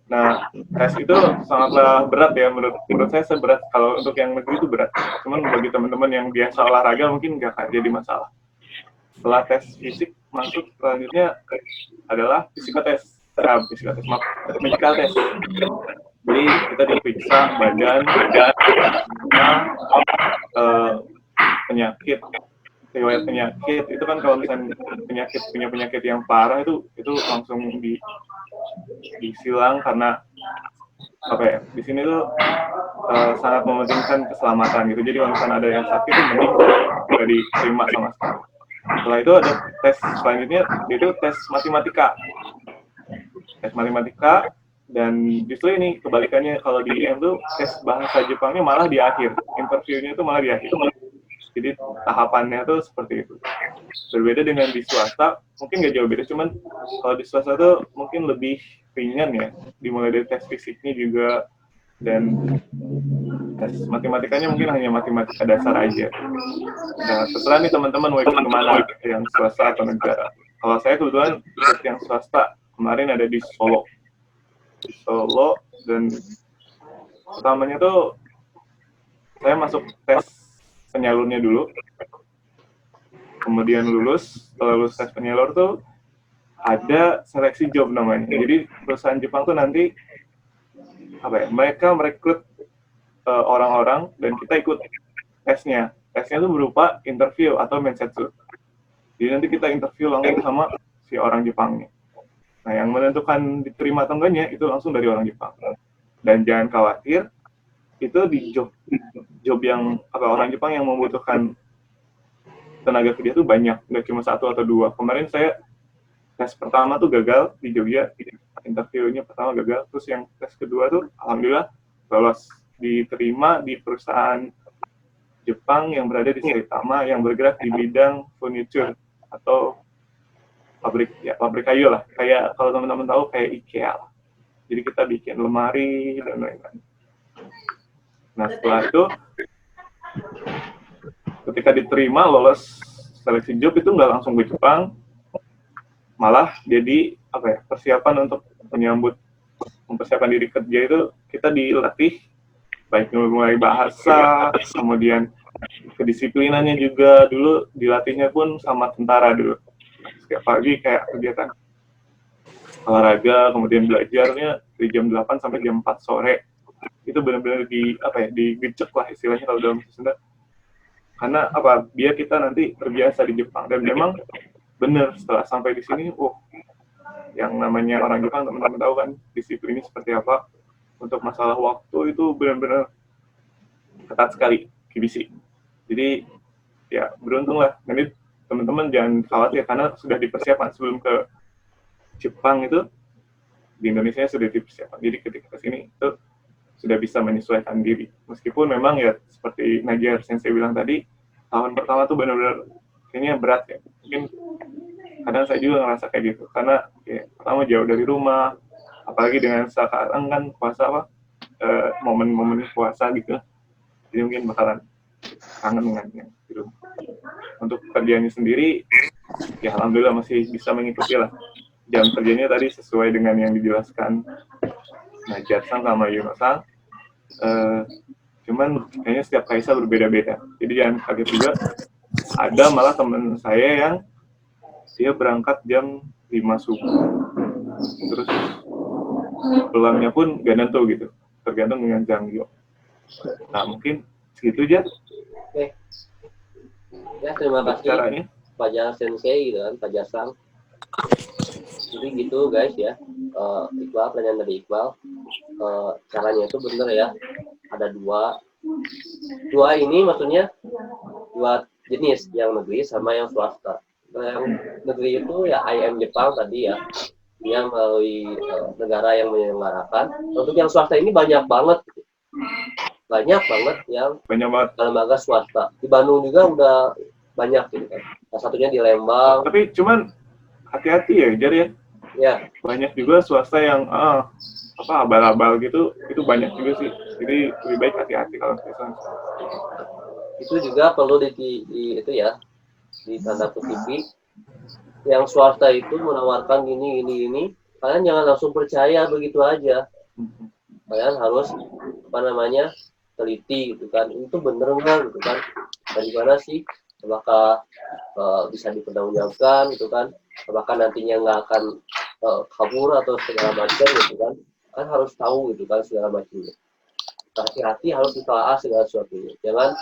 Nah, tes itu sangatlah berat ya, menurut saya seberat, kalau untuk yang negeri itu berat. Cuman bagi teman-teman yang biasa olahraga mungkin nggak jadi masalah. Setelah tes fisik, masuk selanjutnya adalah medical test. Jadi kita diperiksa badan penyakit, riwayat penyakit. Itu kan kalau misalnya punya penyakit yang parah itu langsung disilang karena apa ya? Di sini tuh sangat mementingkan keselamatan gitu. Jadi kalau misalnya ada yang sakit itu mending nggak diterima sama sekali. Setelah itu ada tes selanjutnya, itu tes matematika. Tes matematika Dan justru ini kebalikannya, kalau di IM tuh tes bahasa Jepangnya malah di akhir, interviewnya itu malah di akhir. Jadi tahapannya tuh seperti itu. Berbeda dengan di swasta, mungkin nggak jauh beda, cuman kalau di swasta tuh mungkin lebih ringan ya, dimulai dari tes fisiknya juga, dan tes matematikanya mungkin hanya matematika dasar aja. Nah, terserah nih teman-teman mau ikut kemana, yang swasta atau negara. Kalau saya kebetulan ikut yang swasta, kemarin ada di Solo. Dan pertamanya tuh saya masuk tes penyalurnya dulu, kemudian setelah lulus tes penyalur tuh ada seleksi job namanya. Jadi perusahaan Jepang tuh nanti mereka merekrut orang-orang dan kita ikut tesnya tuh berupa interview atau mensetsu. Jadi nanti kita interview langsung sama si orang Jepangnya. Nah, yang menentukan diterima atau enggaknya itu langsung dari orang Jepang. Dan jangan khawatir, itu di job yang orang Jepang yang membutuhkan tenaga kerja itu banyak, nggak cuma 1 atau 2. Kemarin saya tes pertama tuh gagal di Jogja, interviewnya pertama gagal, terus yang tes kedua tuh alhamdulillah lolos, diterima di perusahaan Jepang yang berada di Saitama yang bergerak di bidang furniture atau pabrik kayu lah, kayak kalau teman-teman tahu kayak IKEA lah. Jadi kita bikin lemari dan lain-lain. Nah, setelah itu ketika diterima lolos seleksi job itu nggak langsung ke Jepang, malah jadi persiapan untuk mempersiapkan diri kerja itu kita dilatih baik mulai bahasa, kemudian kedisiplinannya juga. Dulu dilatihnya pun sama tentara dulu. Setiap pagi kayak kegiatan olahraga, kemudian belajarnya dari jam 8 sampai jam 4 sore. Itu benar-benar digecek lah istilahnya kalau dalam Sunda. Karena biar kita nanti terbiasa di Jepang. Dan memang benar setelah sampai di sini, yang namanya orang Jepang teman-teman tahu kan disiplinnya seperti apa. Untuk masalah waktu itu benar-benar ketat sekali, kibisi. Jadi ya beruntung lah. Nanti teman-teman jangan khawatir karena sudah dipersiapkan sebelum ke Jepang itu, di Indonesia sudah dipersiapkan. Jadi ketika ke sini itu sudah bisa menyesuaikan diri. Meskipun memang ya seperti Najar Sensei bilang tadi, tahun pertama tuh benar-benar kayaknya berat ya. Mungkin kadang saya juga ngerasa kayak gitu karena ya, pertama jauh dari rumah, apalagi dengan sekarang kan puasa momen-momen puasa gitu. Jadi mungkin bakalan kangen dengan di rumah. Untuk kerjanya sendiri, ya alhamdulillah masih bisa mengikuti lah. Jam kerjanya tadi sesuai dengan yang dijelaskan Najar-san sama Yuno-san. Cuman kayaknya setiap kaisa berbeda-beda. Jadi jangan kaget juga. Ada malah teman saya yang dia berangkat jam 5 subuh. Terus pulangnya pun gak nentu gitu. Tergantung dengan Janggyo. Nah mungkin segitu aja. Oke. Ya terima kasih Pak Jar Sensei gitu kan, Pak Jasang. Jadi gitu guys ya. Iqbal, pertanyaan dari Iqbal. Caranya itu bener ya. Ada dua ini maksudnya dua jenis, yang negeri sama yang swasta. Yang negeri itu ya IM Jepang tadi ya, dia melalui negara yang menyelenggarakan. Untuk yang swasta ini banyak banget yang lembaga swasta. Di Bandung juga udah banyak gitu kan. Salah satunya di Lembang. Tapi cuman hati-hati ya, Jar ya. Ya. Banyak juga swasta yang abal-abal gitu, itu banyak juga sih. Jadi lebih baik hati-hati kalau misalnya. Itu juga perlu itu ya, di tanda kutip. Yang swasta itu menawarkan gini. Kalian jangan langsung percaya begitu aja. Kalian harus teliti gitu kan. Itu bener nggak gitu kan? Dari mana sih? Apakah bisa dipertanggungjawabkan gitu kan? Apakah nantinya nggak akan kabur atau segala macam gitu kan? Kan harus tahu gitu kan segala macamnya. Hati-hati harus ditelaah segala sesuatunya. Jangan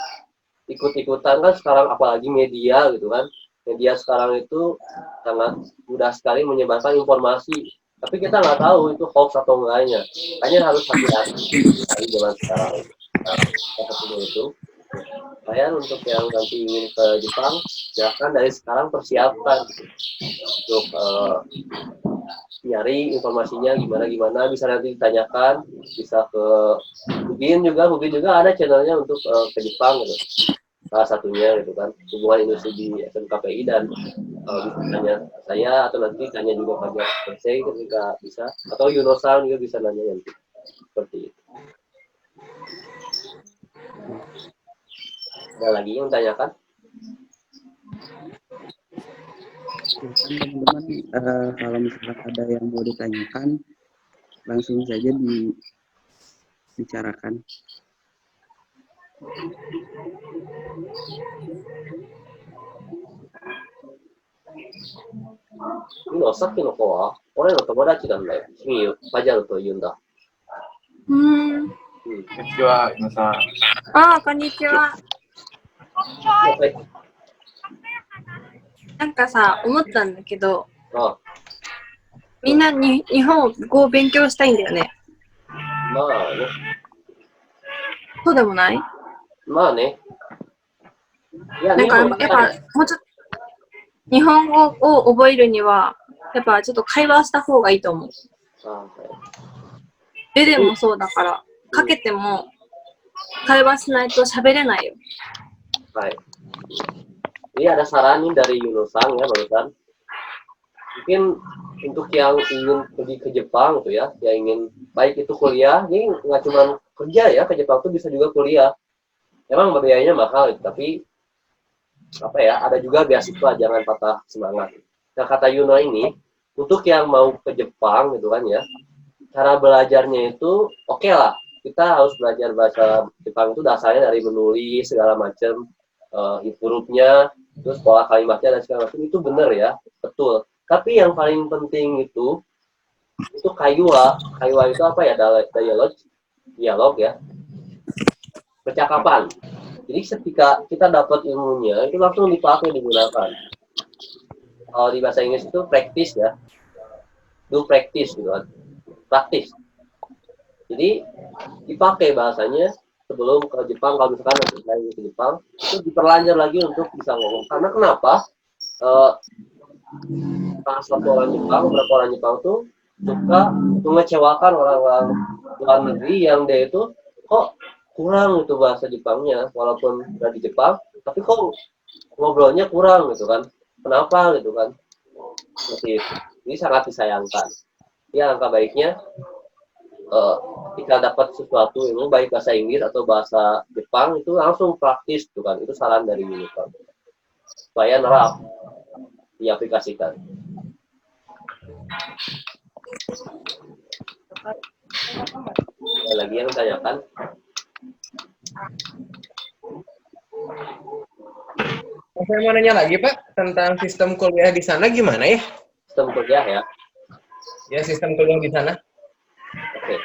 ikut-ikutan kan sekarang, apalagi media gitu kan. Media sekarang itu sangat mudah sekali menyebarkan informasi. Tapi kita nggak tahu itu hoax atau enggaknya. Makanya harus hati-hati dengan sekarang. Seperti itu. Saya untuk yang nanti ingin ke Jepang, silakan dari sekarang persiapkan untuk nyari informasinya gimana bisa nanti ditanyakan, bisa ke Hubin juga ada channelnya untuk ke Jepang gitu, salah satunya gitu kan, hubungan industri di SMKPI, dan bisa tanya saya atau nanti tanya juga pada saya ketika bisa, atau Yunosan juga bisa nanya nanti seperti itu. Ada lagi yang tanyakan? Silakan teman-teman, kalau misalkan ada yang mau ditanyakan, langsung saja dibicarakan.さっきの子は俺の友達なんだよ。君、パジャルと言うんだ。うん。こんにちは、皆さん。ああ、こんにちは。なんかさ、思ったんだけど、みんなに日本語を勉強したいんだよね。まあね。そうでもない？まあね。いや、なんかやっぱもうちょっと日本語を覚えるには、やっぱちょっと会話した方がいいと思う。絵でもそうだから、かけても会話しないと喋れないよ。はい。Ini ada saran nih dari Yunosang ya barusan. Mungkin untuk yang ingin pergi ke Jepang tuh ya, yang ingin baik itu kuliah, ini nggak cuma kerja ya, ke Jepang tuh bisa juga kuliah. Emang biayanya mahal, tapi apa ya, ada juga beasiswa, jangan patah semangat. Nah kata Yuno ini, untuk yang mau ke Jepang gitu kan ya, cara belajarnya itu oke lah. Kita harus belajar bahasa Jepang itu dasarnya dari menulis segala macam, hurufnya, terus pola kalimatnya dan segala macam, itu benar ya, betul. Tapi yang paling penting itu kaiwa itu apa ya, dialog ya, percakapan. Jadi ketika kita dapat ilmunya itu langsung dipakai, digunakan. Kalau di bahasa Inggris itu practice ya, do practice gitu kan, praktis. Jadi dipakai bahasanya sebelum ke Jepang. Kalau misalkan nanti saya ke Jepang, itu diperlanjut lagi untuk bisa ngomong. Karena kenapa? Beberapa orang Jepang tuh suka mengecewakan orang-orang luar negeri yang dia itu kok kurang itu bahasa Jepangnya, walaupun udah di Jepang, tapi kok ngobrolnya kurang gitu kan? Kenapa gitu kan? Seperti itu. Ini sangat disayangkan. Ya, angka baiknya ketika dapat sesuatu ilmu baik bahasa Inggris atau bahasa Jepang itu langsung praktis tuh kan, itu saran dari Unicorn supaya nerap diaplikasikan. Ada lagi yang tanyakan? Saya mau nanya lagi Pak tentang sistem kuliah di sana gimana ya? Sistem kuliah ya? Ya, sistem kuliah di sana. Oke.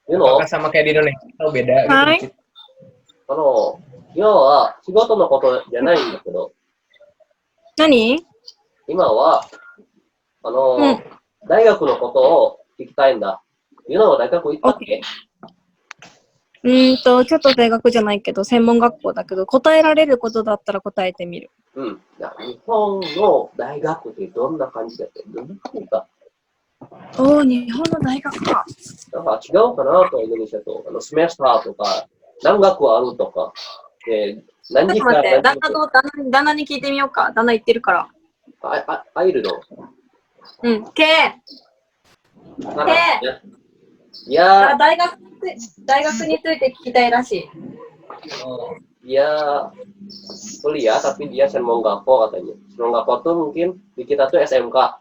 Apakah sama kayak di Indonesia atau beda gitu? 今は仕事のことじゃないんだけど。何？今は大学のことを聞きたいんだ。ユノは大学行ったっけ？ちょっと大学じゃないけど、専門学校だけど、答えられることだったら答えてみる。うん。日本の大学ってどんな感じだっけ？どんな感じか。日本の大学か。なんか違うかなと、インドネシアと。スメスターとか、何学あるとか。何時間ちょっと待って、旦那に聞いてみようか。旦那言ってるから。いるの？うん。いや大学について聞きたいらしい。Dia kuliah tapi dia Senmonggapo katanya. Senmonggapo tuh mungkin di kita tuh SMK.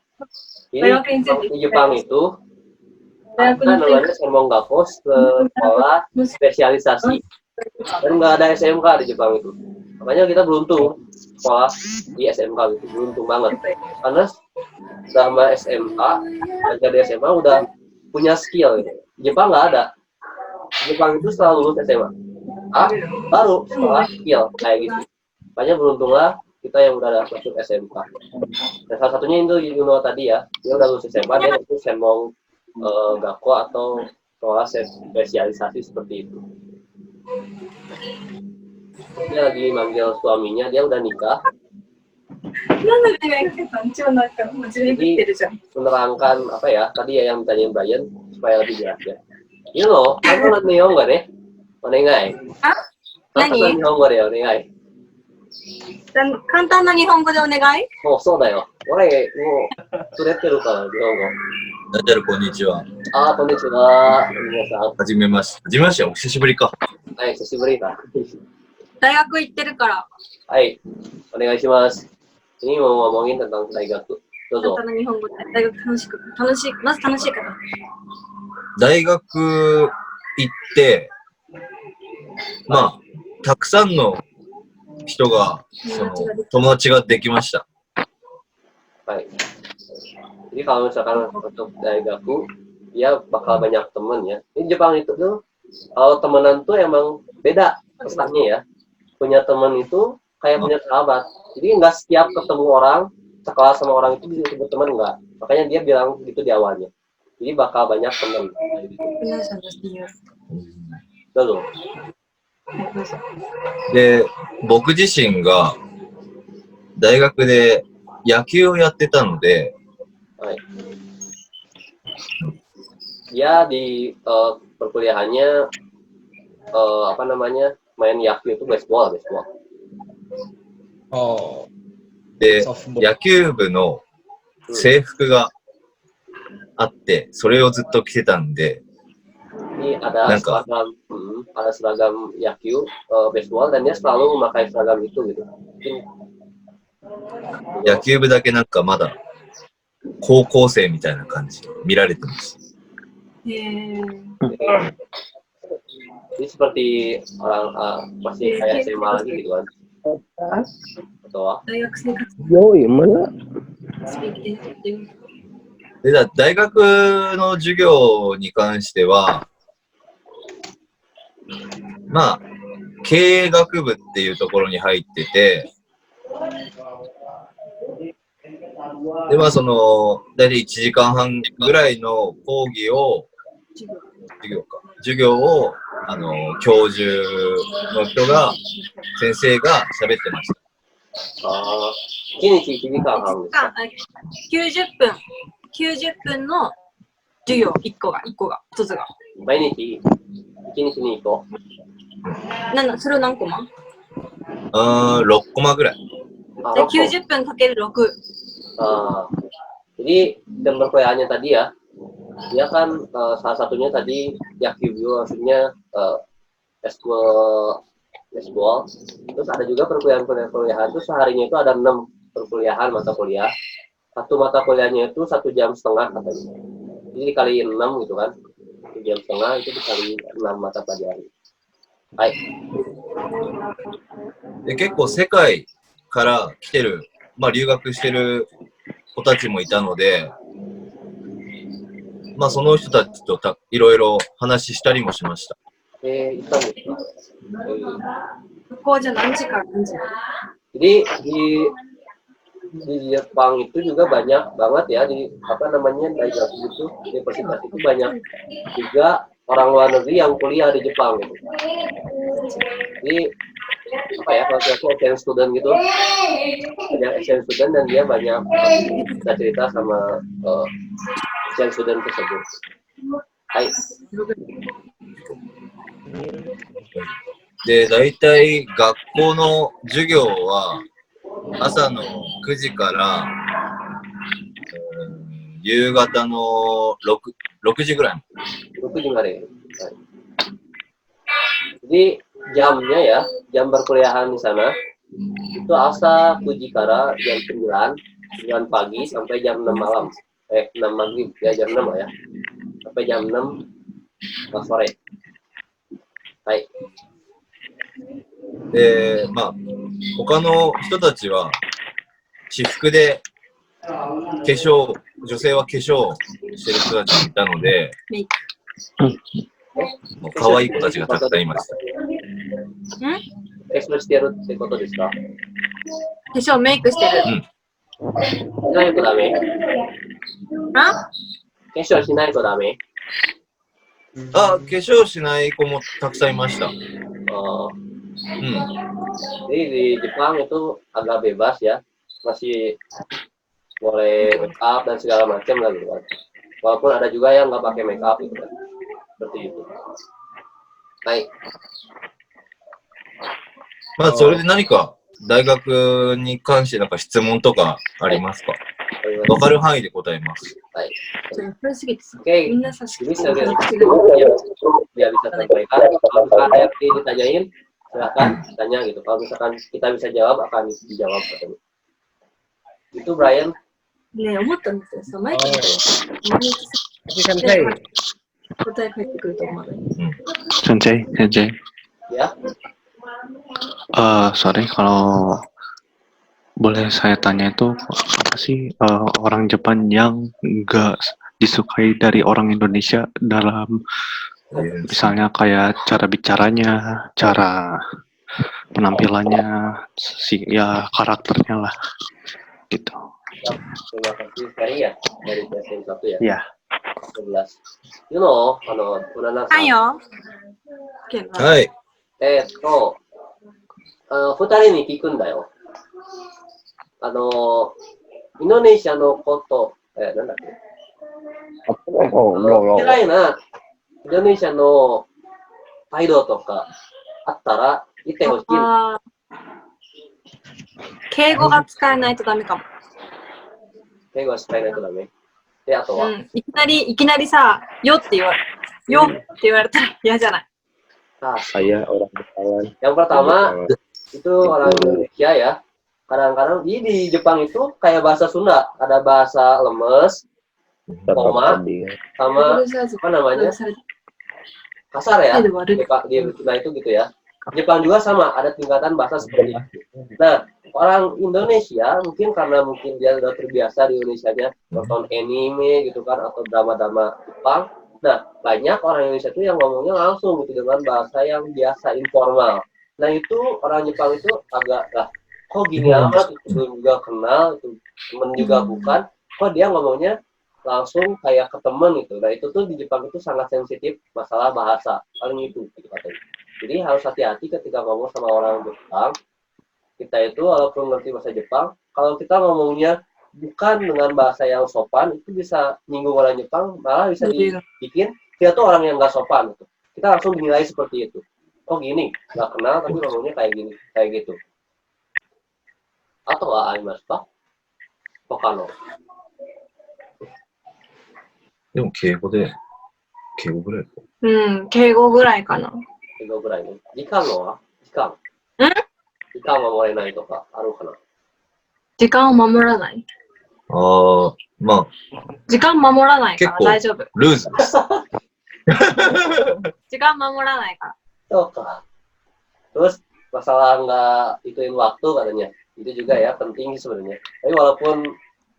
Ini di Jepang itu ada namanya Senmonggapo, sekolah spesialisasi. Dan nggak ada SMK di Jepang itu. Makanya kita beruntung sekolah di SMK itu, beruntung banget. Karena sama SMK, belajar di SMA udah punya skill gitu. Di Jepang nggak ada. Di Jepang itu setelah lulus SMA, baru sekolah skill kayak gitu. Makanya beruntunglah kita yang udah masuk SMK. Dan salah satunya itu Yuno tadi ya, dia udah lulus SMA, dia itu Senmong Gakko atau sekolah spesialisasi seperti itu. Dia lagi manggil suaminya, dia udah nikah. なんで願いかけたん？超なんか真面目に言ってるじゃん。menerangkan apa ya tadi ya yang ditanyain Brian supaya lebih jelas ya. You know, kantonan Nihongo ne, onegai. あ、 Kantonan 何？ Nihongo de onegai. 簡単な日本語でお願い？もうそうだよ。俺もう釣れてるから日本語。ダジャルこんにちは。あ、こんにちは。皆さん。はじめまして。はじめまして。お久しぶりか。はい、久しぶりだ。大学行ってるから。はい、お願いします。Ini mau ngomongin tentang daigaku. どうぞ。簡単な日本語で大学楽しく、まず楽しいから。大学行って、まあ、たくさんの人が、友達ができました。はい。Jadi kalau misalkan untuk daigaku, dia bakal banyak temen ya. Ini Jepang itu tuh, kalau temenan tuh emang beda kesannya ya. Punya temen itu kayak punya sahabat. Jadi nggak setiap ketemu orang, sekelas sama orang itu bisa disebut teman nggak. Makanya dia bilang gitu di awalnya. Jadi bakal banyak temen. Betul. で、僕自身が大学で野球をやってたので、はい。Dia di perkuliahannya apa namanya main yaku itu baseball. Oh. で、野球部の制服があって、それをずっと着てたんで、Ini ada seragam yaku baseball dan dia selalu memakai seragam itu gitu. 野球部だけなんかまだ高校生みたいな感じ見られてます。Jadi seperti orang masih kayak SMA lagi gitu kan. Atau 大学生活。よい、まだ。で、大学の授業に関しては、まあ、経営学部っていうところに入ってて、で、まあ、その、だいたい1時間半ぐらいの講義を、授業を、教授の人が、先生が喋ってました。1日1時間半ですか？90分の授業1つが。毎日1日に1個。それを何コマ？6コマぐらい。じゃあ90分かける6。Jadi dan perkuliahannya tadi ya, dia kan salah satunya tadi yakyubu maksudnya baseball. Terus ada juga perkuliahan itu seharinya itu ada 6 perkuliahan mata kuliah. Satu mata kuliahnya itu 1,5 jam katanya. Jadi dikali 6 gitu kan. 1,5 jam itu dikali 6 mata pelajaran. Hai. で、結構世界から来てる、まあ留学してる子たちもいたので、まあその人たちといろいろ話したりもしました。いたんですか？ここじゃ何時から何時？ Jadi di Jepang itu juga banyak banget ya di apa namanya daigaku itu universitas itu banyak juga orang luar negeri yang kuliah di Jepang gitu. Jadi apa ya kalau aku exchange student gitu, banyak exchange student dan dia banyak cerita sama exchange student tersebut. Hai. で、大体学校の授業は朝の9時から、夕方の6時ぐらい。6時まで。Jadi jamnya ya, jam perkuliahan di sana itu asa 9 からjam 9 pagi sampai jam 6 malam. 6 maghrib ya jam 6 ya. Sampai jam 6 sore. Hai. で、まあ、他の人たちは私服で女性は化粧してる人たちがいたので、もう可愛い子たちがたくさんいました。エクスプレスしてるってことですか？化粧メイクしてる。しないとダメ？化粧しないとダメ？化粧しない子もたくさんいました。Jadi di Jepang itu agak bebas ya. masih boleh make up dan segala macam lah gitu kan. Walaupun ada juga yang nggak pakai make up gitu kan. Seperti itu. Baik. まあ、それで何か大学に関してなんか質問とかありますか？わかる範囲で答えます。はい。 Oke, Bisa biar bisa sampaikan. Kalau misalkan ada yang ditanyain, silakan tanya gitu. Kalau misalkan kita bisa jawab, akan dijawab katanya. Itu Brian. ね、思ったんですよ。そのマイクの毎日 Sensei. 答え返ってくると思う。 Sensei. Ya. Sorry kalau boleh saya tanya itu apa sih orang Jepang yang nggak disukai dari orang Indonesia dalam misalnya kayak cara bicaranya, cara penampilannya, ya karakternya lah gitu. Terima kasih sekali ya dari PSM 1 ya. Ya. 11. You know, Unana-さん。はい。2人に聞くんだよ。インドネシアのこと、なんだっけ。嫌いなインドネシアの態度とかあったら言ってほしい。敬語が使えないとダメかも。敬語は使えないとダメ。で、あとは、いきなりさ、よって言われたら嫌じゃない。Saya orang Jepang. Yang pertama, itu orang Indonesia ya. Kadang-kadang di Jepang itu kayak bahasa Sunda. Ada bahasa lemes, koma, sama apa namanya? Kasar ya. Di Sunda itu gitu ya. Jepang juga sama, ada tingkatan bahasa seperti itu. Nah, orang Indonesia mungkin karena dia udah terbiasa di Indonesia-nya nonton anime gitu kan, atau drama-drama Jepang. Nah, banyak orang Indonesia itu yang ngomongnya langsung gitu dengan bahasa yang biasa informal. Nah, itu orang Jepang itu agak kok gini amat, itu belum juga kenal, itu temen juga bukan, kok dia ngomongnya langsung kayak ke temen gitu. Nah, itu tuh di Jepang itu sangat sensitif masalah bahasa, paling itu gitu katanya. Jadi harus hati-hati ketika ngomong sama orang Jepang. Kita itu walaupun ngerti bahasa Jepang, kalau kita ngomongnya bukan dengan bahasa yang sopan, itu bisa nyinggung orang Jepang, malah bisa dibikin kita tuh orang yang nggak sopan gitu. Kita langsung dinilai seperti itu. Oh gini, nggak kenal tapi ngomongnya kayak gini, kayak gitu. Atau arimasu ka? Hokano. でも敬語ぐらい。敬語ぐらいかな。敬語ぐらいね。時間は守れないとかあるかな。時間を守らない。まあ。時間守らないから大丈夫。ルーズです。時間守らないから。そうか。Terus masalah nggak ituin waktu katanya. Itu juga ya penting sebenarnya. Tapi walaupun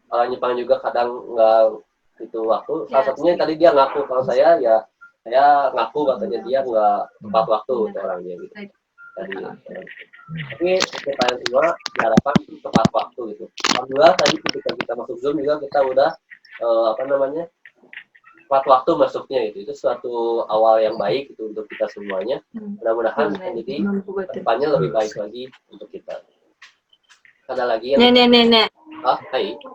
orang Jepang juga kadang nggak itu waktu. Salah satunya tadi dia ngaku, kalau saya ngaku katanya dia nggak tepat waktu untuk orang dia gitu. Tapi kita yang semua diharapkan tepat waktu gitu. Alhamdulillah tadi ketika kita masuk Zoom juga kita udah tepat waktu masuknya gitu. Itu suatu awal yang baik itu untuk kita semuanya. Mudah-mudahan jadi depannya lebih baik lagi untuk kita. Ada lagi yang... ねえ。あ、はい。ち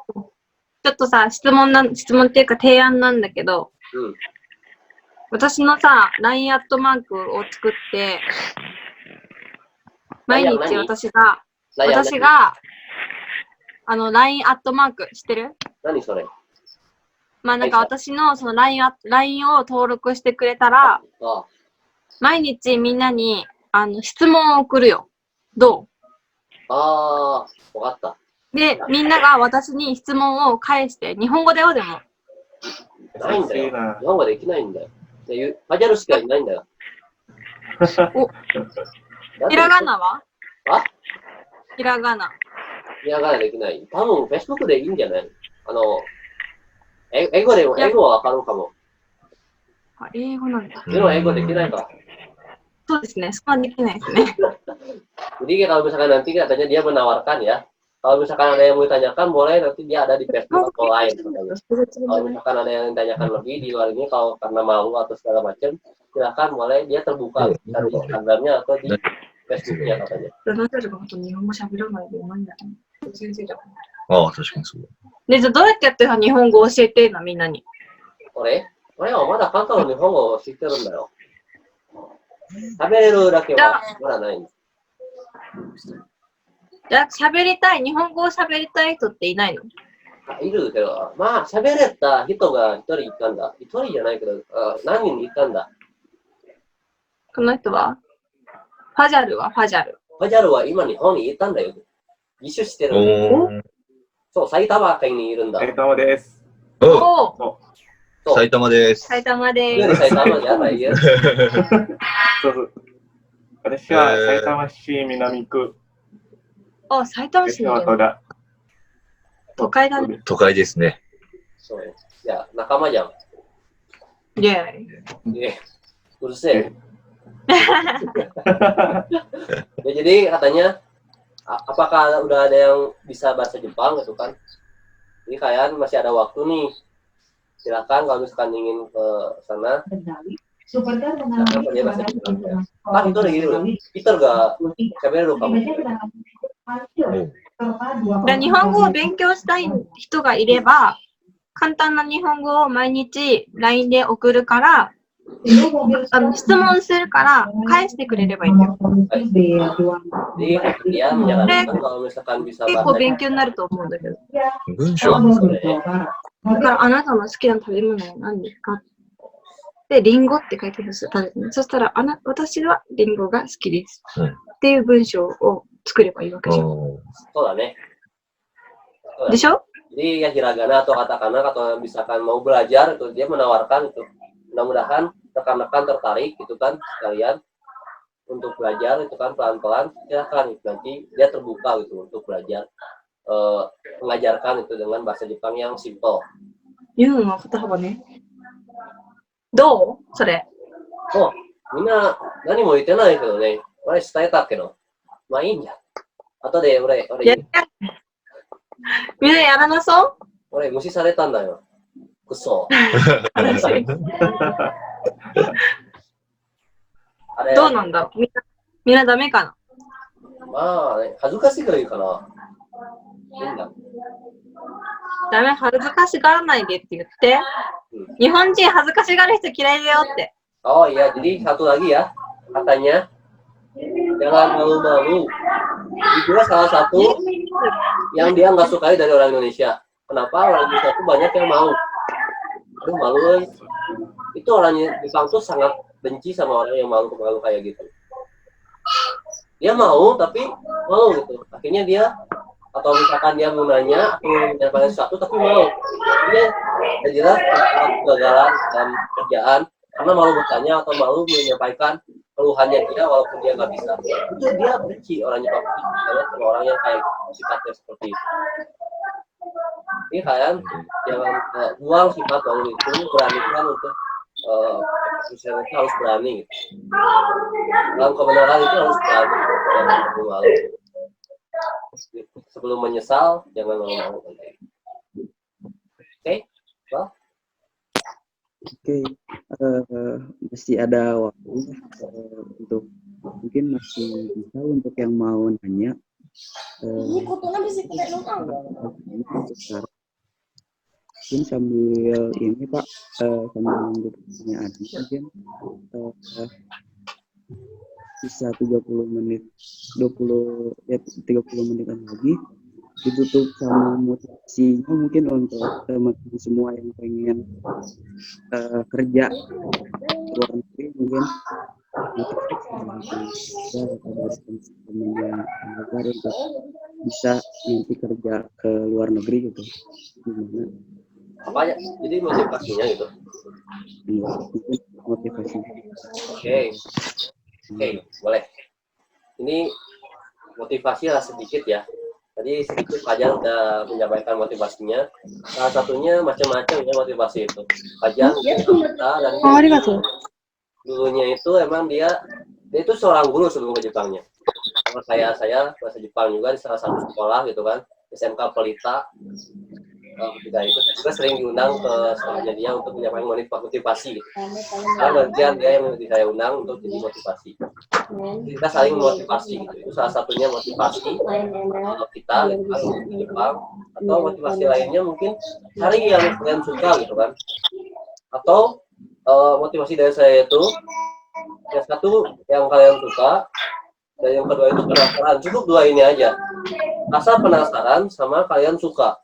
ょっとさ、質問っていうか提案なんだけど、私のさ、LINE アットマークを作って、毎日私が、LINE アットマーク知ってる？何それ？まあなんか私のその LINE を登録してくれたら、毎日みんなに質問を送るよ。どう？わかった。で、みんなが私に質問を返して、日本語だよでも。ないんだよ。日本語できないんだよ。バジャルしかいないんだよ。ひらがなは？ひらがな。ひらがなできない。多分、Facebook でいいんじゃない？英語はわかるかも。英語なんだ。でも英語できないか。そうですね、そこはできないですね。Jadi kalau misalkan nanti katanya dia menawarkan ya, kalau misalkan ada yang mau ditanyakan boleh nanti dia ada di Facebook atau lain katanya. Kalau misalkan ada yang ditanyakan lebih di luar ini, kalau karena mau atau segala macam, silakan boleh dia terbuka di Instagramnya atau di Facebooknya katanya. 先生だ。ああ、確かにそう。で、じゃあどうやってやって日本語を教えてんのみんなに。俺はまだ簡単な日本語を知ってるんだよ。食べれるだけはまだないんです。じゃあ喋りたい、日本語を喋りたい人っていないの？いるけど、まあ、喋れた人が一人いたんだ。一人じゃないけど、何人いたんだ。この人はファジャルはファジャル。ファジャルは今日本にいたんだよ。自首してる。そう、埼玉県にいるんだ。埼玉です。埼玉です。埼玉です。埼玉じゃないよ。そうそう。私は埼玉市南区。あ、埼玉市南区。都会だね。都会ですね。そう。いや、仲間じゃん。イェーイ。うるせえ。Ya, jadi katanya, apakah udah ada yang bisa bahasa Jepang gitu kan? Jadi kalian masih ada waktu nih. Silakan kalau misalkan ingin ke sana. Silakan belajar bahasa Jepang. Kan itu udah gitu loh. Peter gak喋れるかも。日本語を勉強したい人がいれば、簡単な日本語を毎日 LINE で送るから、質問するから返してくれればいいんだよ。結構勉強になると思うんだけど。文章だからあなたの好きな食べ物は何ですかで、リンゴって書いてほしい。そしたら私はリンゴが好きです。っていう文章を作ればいいわけじゃん。そうだね。でしょ Jadi ya hiragana atau katakana atau misalkan mau belajar itu dia menawarkan itu. Mudah-mudahan rekan-rekan tertarik gitu kan sekalian untuk belajar itu kan pelan-pelan silakan nanti dia terbuka gitu untuk belajar mengajarkan itu dengan bahasa Jepang yang simple. 言うのは片幅ね。どうそれ。みんな何も言ってないけどね。俺伝えたけど。まあいいんじゃ。後で俺みんなやらなそう俺無視されたんだよ。くそ。どうなんだろうみんなダメかなまあ、ね、恥ずかしいからいいかな。いいんだ。ダメ、恥ずかしがらないでって言って。日本人恥ずかしがる人嫌いだよって。Oh iya, jadi satu lagi ya. Katanya, jangan malu-malu. Itu salah satu yang dia nggak sukai dari orang Indonesia. Kenapa orang Indonesia itu banyak yang mau? Aduh malu, itu orang Jepang tuh sangat benci sama orang yang malu-malu kayak gitu. Dia mau tapi malu gitu. Akhirnya dia atau misalkan dia mau nanya atau menyampaikan sesuatu tapi malu. Dia jelas kegagalan dalam kerjaan karena malu bertanya atau malu menyampaikan keluhannya dia walaupun dia nggak bisa. Itu dia benci orang Jepang sama orang yang kayak sifatnya seperti itu. Ini kalian jangan buang sifat malu itu, beranikan untuk itu harus berani gitu. Dalam kebenaran itu harus berani, jangan malu. Sebelum menyesal jangan malu-malu. Oke, Pak? Oke, masih ada waktu untuk mungkin masih bisa untuk yang mau nanya. Mungkin sambil ini Pak, sambil nunggu pertanyaan mungkin sisa 30 menit, 30 menitan lagi ditutup sama motivasinya mungkin untuk teman-teman semua yang pengen kerja luar negeri mungkin motivasi dari teman-teman yang belajar untuk bisa nanti kerja ke luar negeri gitu gimana? Apa ya? Jadi motivasinya gitu? Iya, motivasi. Oke, boleh. Ini motivasi lah sedikit ya. Tadi sedikit Fajar udah menyampaikan motivasinya. Salah satunya macam-macam ya motivasi itu. Fajar kita dan dulunya itu emang dia itu seorang guru sebelum ke Jepangnya. Sama saya bahasa Jepang juga di salah satu sekolah gitu kan, SMK Pelita. ketika itu saya juga sering diundang ke sekolahnya dia untuk menyampaikan motivasi gitu. Karena bagian dia yang saya undang untuk jadi motivasi. Kita saling motivasi gitu. Itu salah satunya motivasi kita gitu kan di Jepang, atau motivasi lainnya mungkin cari yang kalian suka gitu kan. Atau motivasi dari saya itu yang satu yang kalian suka, dan yang kedua itu penasaran. Cukup dua ini aja. Rasa penasaran sama kalian suka.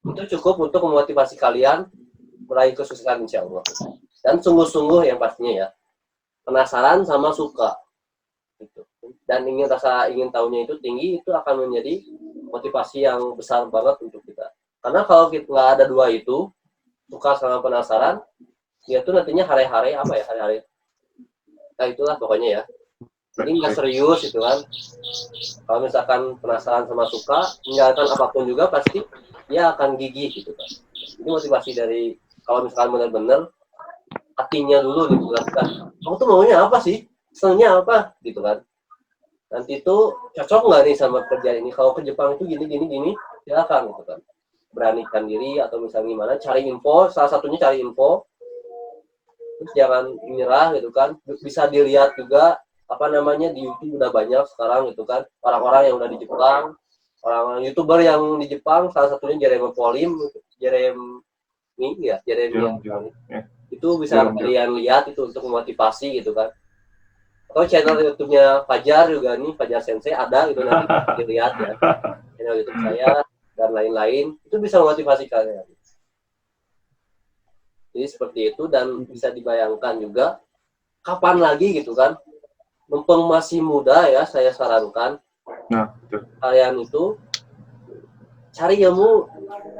Itu cukup untuk memotivasi kalian meraih kesuksesan insya Allah. Dan sungguh-sungguh yang pastinya ya. Penasaran sama suka. Gitu. Dan rasa ingin tahunya itu tinggi, itu akan menjadi motivasi yang besar banget untuk kita. Karena kalau kita nggak ada dua itu, suka sama penasaran, dia tuh nantinya hari-hari apa ya, hari-hari. Nah itulah pokoknya ya. Jadi nggak serius gitu kan. Kalau misalkan penasaran sama suka, menjalankan apapun juga pasti dia akan gigih gitu kan. Ini motivasi dari kalau misalkan benar-benar hatinya dulu dijelaskan. Kamu tuh maunya apa sih? Senangnya apa? Gitu kan. Nanti itu cocok nggak nih sama kerjaan ini? Kalau ke Jepang itu gini, silakan gitu kan. Beranikan diri atau misalnya gimana, cari info. Salah satunya cari info. Terus jangan menyerah gitu kan. Bisa dilihat juga di YouTube udah banyak sekarang gitu kan, orang-orang yang udah di Jepang, orang-orang YouTuber yang di Jepang, salah satunya Jeremy Polim, itu bisa kalian lihat itu untuk memotivasi gitu kan. Atau channel YouTube-nya Fajar juga nih, Fajar Sensei ada gitu, nanti dilihat ya, channel YouTube saya dan lain-lain, itu bisa memotivasi kalian. Jadi seperti itu, dan bisa dibayangkan juga kapan lagi gitu kan. Mumpung masih muda ya, saya sarankan kalian itu cari ilmu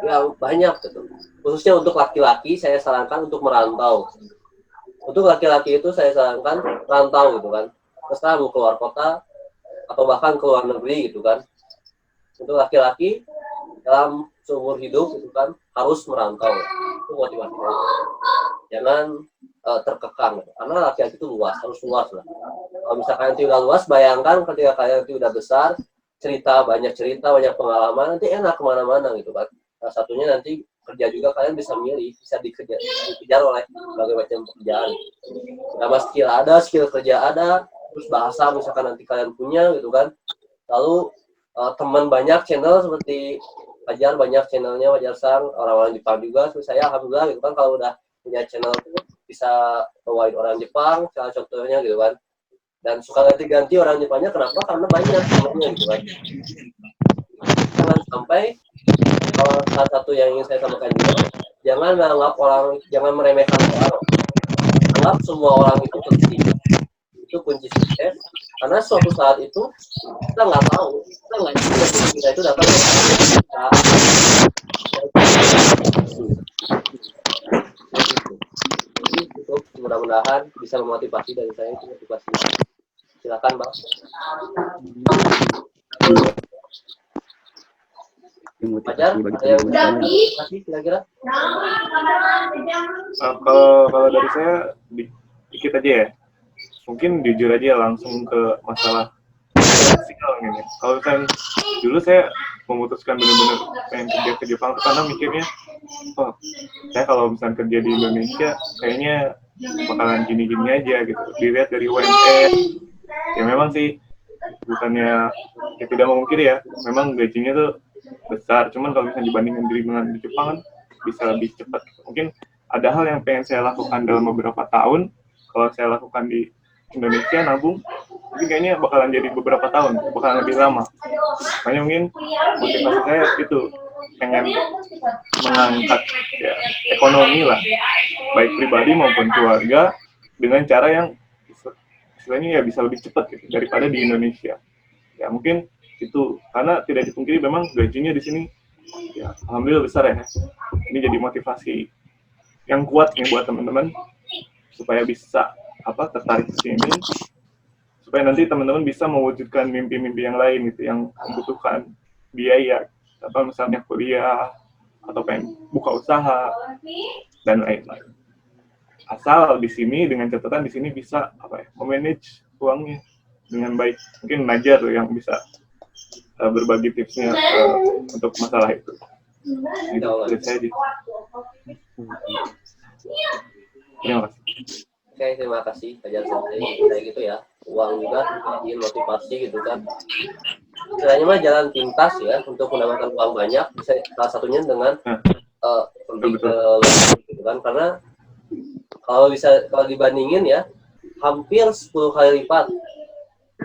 yang banyak gitu. Khususnya untuk laki-laki, saya sarankan untuk merantau. Untuk laki-laki itu saya sarankan rantau gitu kan. Terserah mau keluar kota atau bahkan keluar negeri gitu kan. Untuk laki-laki dalam seumur hidup gitu kan harus merantau. Itu motivasinya. Jangan terkekang gitu. Karena laki-laki itu luas, harus luas lah. Kalau misalkan nanti udah luas, bayangkan ketika kalian nanti udah besar, banyak cerita, banyak pengalaman, nanti enak kemana-mana gitu kan. Salah satunya nanti kerja juga kalian bisa milih, bisa dikejar oleh berbagai macam pekerjaan. Nama skill kerja ada, terus bahasa misalkan nanti kalian punya gitu kan. Lalu teman banyak channel seperti Fajar, banyak channelnya Fajar Sang, orang-orang Jepang juga. Terus saya alhamdulillah gitu kan kalau udah punya channel itu bisa bawain orang Jepang, salah contohnya gitu kan. Dan suka ganti-ganti orang Jepangnya, kenapa? Karena banyak temennya gitu kan. Jangan sampai salah satu yang ingin saya sampaikan juga, jangan meremehkan orang. Anggap semua orang itu penting. Itu kunci sukses. Karena suatu saat itu kita nggak tahu, kita itu datang dari kita. Jadi cukup, mudah-mudahan bisa memotivasi dari saya, itu motivasi. Silakan Bang. Fajar, ada yang motivasi kira-kira? Kalau dari saya dikit aja ya. Mungkin jujur aja langsung ke masalah finansial ini. Kalau misalkan dulu saya memutuskan benar-benar pengen kerja ke Jepang karena mikirnya, saya kalau misalkan kerja di Indonesia kayaknya bakalan gini-gini aja gitu. Dilihat dari UMR, ya memang sih bukannya ya tidak memungkiri ya, memang gajinya tuh besar. Cuman kalau misalnya dibandingkan dengan di Jepang kan bisa lebih cepat. Mungkin ada hal yang pengen saya lakukan dalam beberapa tahun, kalau saya lakukan di Indonesia nabung, tapi kayaknya bakalan jadi beberapa tahun, bakalan lebih lama. Makanya mungkin motivasi saya itu pengen mengangkat ya, ekonomi lah, baik pribadi maupun keluarga, dengan cara yang istilahnya ya bisa lebih cepat gitu, daripada di Indonesia. Ya mungkin itu karena tidak dipungkiri memang gajinya di sini ya alhamdulillah besar ya. Ini jadi motivasi yang kuat nih buat teman-teman supaya bisa tertarik ke sini, supaya nanti teman-teman bisa mewujudkan mimpi-mimpi yang lain gitu, yang membutuhkan biaya, atau misalnya kuliah, atau pengen buka usaha, dan lain-lain. Asal di sini dengan catatan di sini bisa memanage uangnya dengan baik. Mungkin Najar yang bisa berbagi tipsnya untuk masalah itu. Itu dari saya gitu. Terima kasih. Oke, terima kasih Fajar Sensei. Kayak gitu ya. Uang juga bikin motivasi gitu kan. Sebenarnya mah jalan pintas ya untuk mendapatkan uang banyak. Bisa salah satunya dengan pergi ke luar gitu kan. Karena kalau dibandingin ya, hampir 10 kali lipat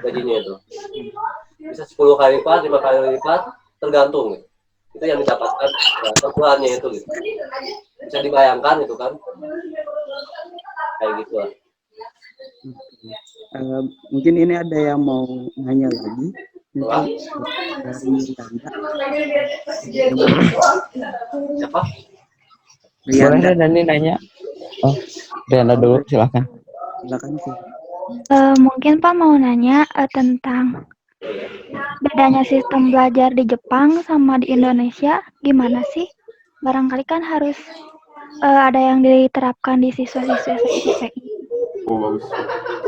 gajinya itu. Bisa 10 kali lipat, 5 kali lipat, tergantung gitu. Itu yang didapatkan sebulannya itu gitu. Bisa dibayangkan itu kan. Kayak gitu lah. Mungkin ini ada yang mau nanya lagi. Mungkin Siapa? Boleh deh Dani nanya. Oh, Riana dulu, silakan. Silakan sih. Mungkin Pak mau nanya tentang bedanya sistem belajar di Jepang sama di Indonesia gimana sih? Barangkali kan harus ada yang diterapkan di siswa-siswa SIPI. Oh, bagus.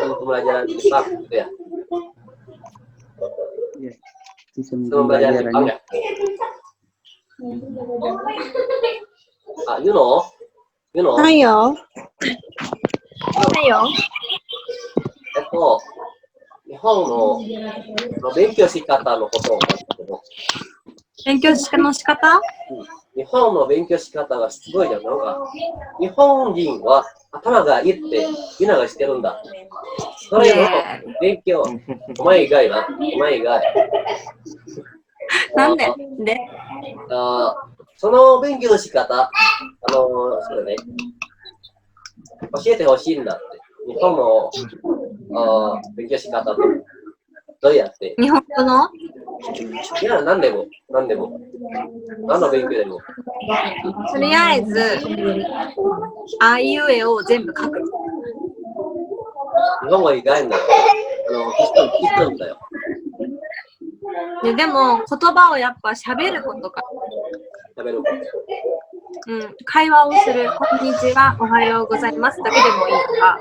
Untuk pembelajaran Jepang gitu ya. Iya. Sistem Pembelajaran Jepang pembelajarannya. ya. You know. Ayo. 日本の勉強し方のことをなんですけど、勉強の仕方？日本の勉強し方がすごいじゃん。なんか、日本人は頭がいいってみんなが知ってるんだ。それの勉強、お前以外な、お前以外。なんで？その勉強の仕方、そうだね、教えてほしいんだって。日本の勉強し方とどうやって？日本語の？いや、何でも。何の勉強でも。とりあえず、あいうえを全部書く。日本語以外の、聞くんだよ。でも、言葉をやっぱ喋ることか。喋ること。会話をする。こんにちは、おはようございますだけでもいいとか。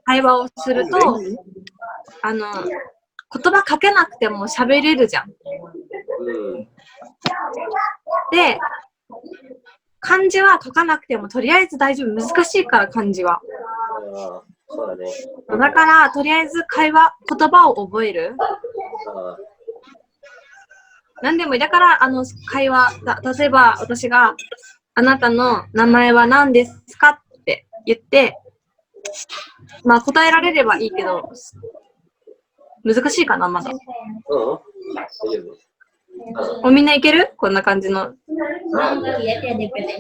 会話をすると、言葉書けなくても喋れるじゃん。で、漢字は書かなくてもとりあえず大丈夫。難しいから漢字は。そうだね。だからとりあえず言葉を覚える。何でもいい。だから会話例えば私があなたの名前は何ですかって言って、まあ答えられればいいけど難しいかなまだ。大丈夫。みんないける？こんな感じの。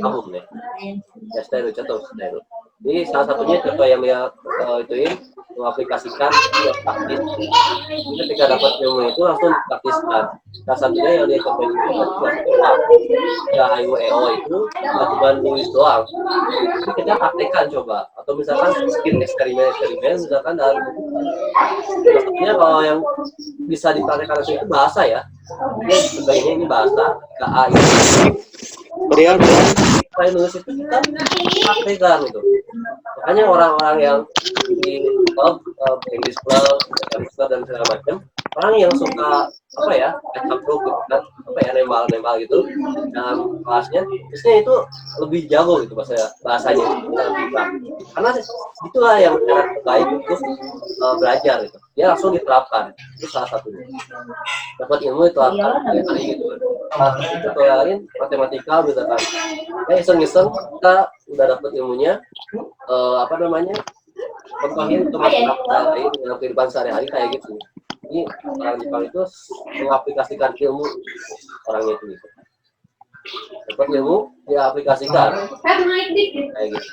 多分ね。Ya, style contoh style. Jadi salah satunya coba yang dia ituin mengaplikasikan buat praktis. Jadi ketika dapat ilmu itu langsung praktiskan. Salah satunya yang dia coba itu adalah ya IUEO itu cuma nulis doang. Jadi kita praktekkan coba. Atau misalkan bikin eksperimen misalkan dalam maksudnya kalau yang bisa dipraktekkan langsung itu bahasa ya. Jadi sebaiknya ini bahasa KA itu. Real saya nulis itu kita praktekkan itu. Makanya orang-orang yang di English Club, dan segala macam, orang yang suka apa ya, acapro gitu kan, apa ya nembal gitu dalam kelasnya, biasanya itu lebih jago gitu bahasanya karena itulah yang cara terbaik untuk belajar gitu. Dia langsung diterapkan, itu salah satunya. Dapat ilmu diterapkan hari gitu. Contoh lain matematika misalkan, ya iseng-iseng kita udah dapat ilmunya, contohin ke masyarakat lain dalam kehidupan sehari-hari kayak gitu. Ini orang Jepang itu mengaplikasikan ilmu orangnya itu gitu. Dapat ilmu dia aplikasikan kayak gitu.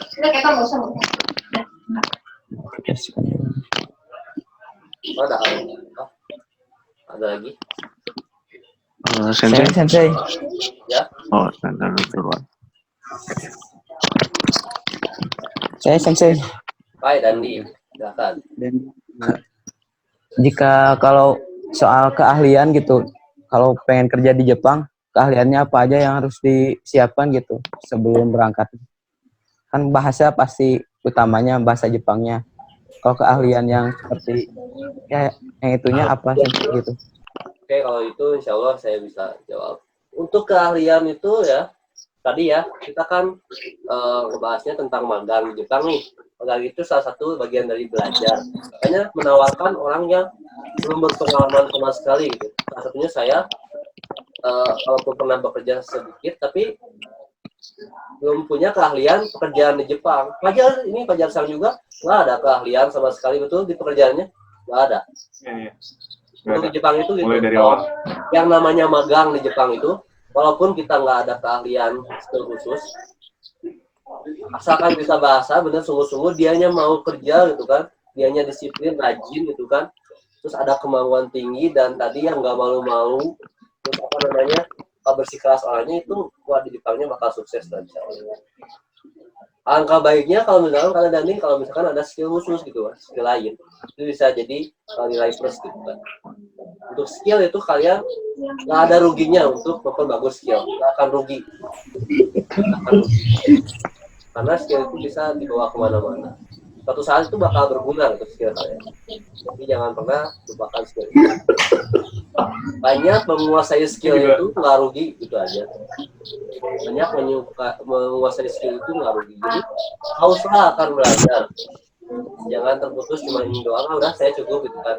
Ada lagi? Sensei. Ya. Oh, duluan. Saya Sensei. Baik, Dandi. Silakan. Jika kalau soal keahlian gitu, kalau pengen kerja di Jepang, keahliannya apa aja yang harus disiapkan gitu sebelum berangkat? Kan bahasa pasti utamanya bahasa Jepangnya. Kalau keahlian yang seperti ya yang itunya apa sih gitu? Oke, kalau itu insya Allah saya bisa jawab. untuk keahlian itu ya, tadi ya, kita kan ngebahasnya tentang magang di Jepang nih. Magang itu salah satu bagian dari belajar. Makanya menawarkan orang yang belum berpengalaman sama sekali gitu. Salah satunya saya, walaupun pernah bekerja sedikit, tapi belum punya keahlian pekerjaan di Jepang. Pelajar Sang juga nggak ada keahlian sama sekali, betul, di pekerjaannya nggak ada. Untuk di Jepang itu gitu, mulai dari awal. Yang namanya magang di Jepang itu, walaupun kita nggak ada keahlian skill khusus, asalkan bisa bahasa, bener sungguh-sungguh, dianya mau kerja gitu kan, dianya disiplin, rajin gitu kan, terus ada kemauan tinggi, dan tadi yang nggak malu-malu, terus apa namanya, bersikeras orangnya, itu buat di Jepangnya bakal sukses dan insyaallah. Angka baiknya kalau misalkan kalian Dani, kalau misalkan ada skill khusus gitu, skill lain, itu bisa jadi nilai plus gitu kan. Untuk skill itu kalian nggak ada ruginya untuk memperbagus skill, nggak akan rugi. Karena skill itu bisa dibawa kemana-mana. Suatu saat itu bakal berguna untuk skill kalian. Tapi jangan pernah lupakan skill itu. Banyak menguasai skill itu nggak rugi, gitu aja. Banyak menguasai skill itu nggak rugi. Jadi hauslah akan belajar. Jangan terputus cuma ini doang, udah saya cukup gitu kan.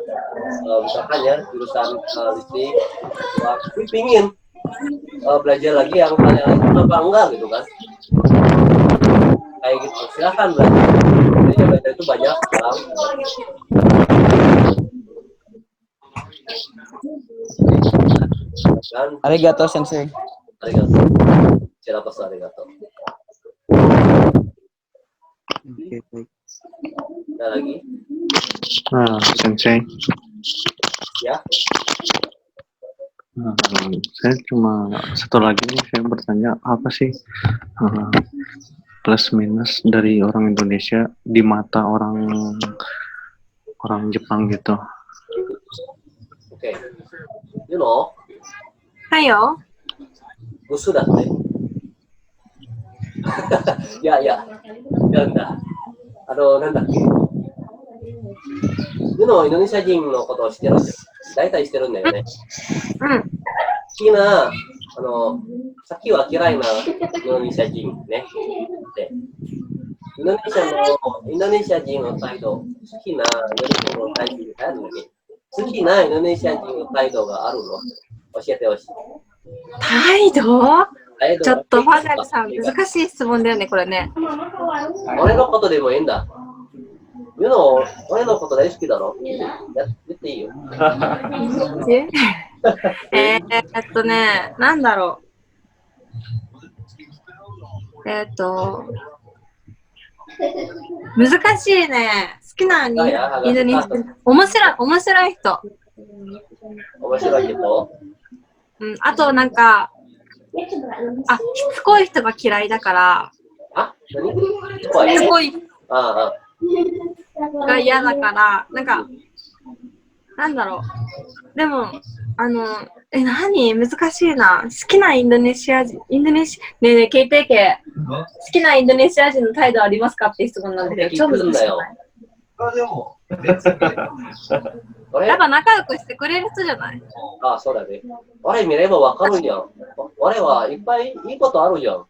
Misalkan ya jurusan listrik, tapi pingin belajar lagi yang kalian apa enggak gitu kan. Kayak gitu, silahkan belajar. Jadi belajar itu banyak hal. Arigato sensei. Arigato. Siapa arigato. Oke, baik. Ada lagi? Sensei. Ya. Saya cuma satu lagi nih, saya bertanya apa sih plus minus dari orang Indonesia di mata orang Jepang gitu. Oke. You know. Hayo. Musuh dahね。いやいや、なんだ。なんだっけ。ユノ、インドネシア人のことを知ってるんだよ。大体知ってるんだよね。うん。好きな、さっきは嫌いなインドネシア人ね。で、インドネシア人の態度、好きなインドネシア人の態度があるのに、好きなインドネシア人の態度があるの。教えてほしい。態度？ちょっとファザルさん、難しい質問だよね、これね。俺のことでもいいんだ。ユノ、俺のこと大好きだろ。言っていいよ。なんだろう。難しいね。好きなインドネシア。面白い人。面白い人？うん、あとなんか、しつこい人が嫌いだから、しつこいが嫌だから、なんか、なんだろう。でも、難しいな。好きなインドネシア人、ねえねえ、聞いてけ。好きなインドネシア人の態度ありますかって質問なんだけど、超難しいない。でも、やっぱ仲良くしてくれる人じゃない？ああ、そうだね。俺見ればわかるじゃん。俺はいっぱいいいことあるじゃん。フ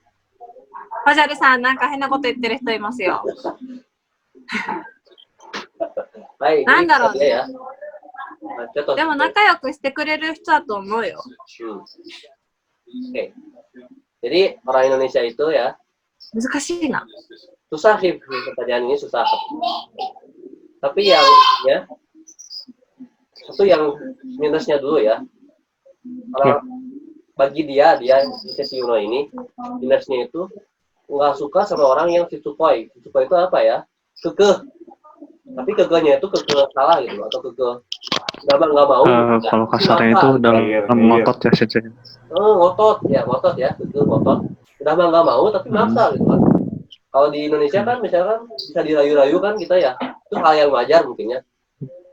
ァジャルさん、なんか変なこと言ってる人いますよ。はい、なんだろうね。ででも仲良くしてくれる人だと思うよ。Oke. Jadi orang Indonesia itu ya. 難しいな。Susah sih pertanyaan ini, susah. Tapi yang ya, satu yang minusnya dulu ya. Bagi dia si Yuno ini, minusnya itu nggak suka sama orang yang Shitsukoi. Shitsukoi itu apa ya? Kekeh. Tapi kekehnya itu kekeh salah gitu, atau kekeh nggak mau. Kalau kasarnya itu dalam ngotot ya sih. Ngotot ya, kekeh ngotot. Udah nggak mau tapi maksa gitu kan. Kalau di Indonesia kan misalkan bisa dirayu-rayu kan kita ya, itu hal yang wajar mungkin ya.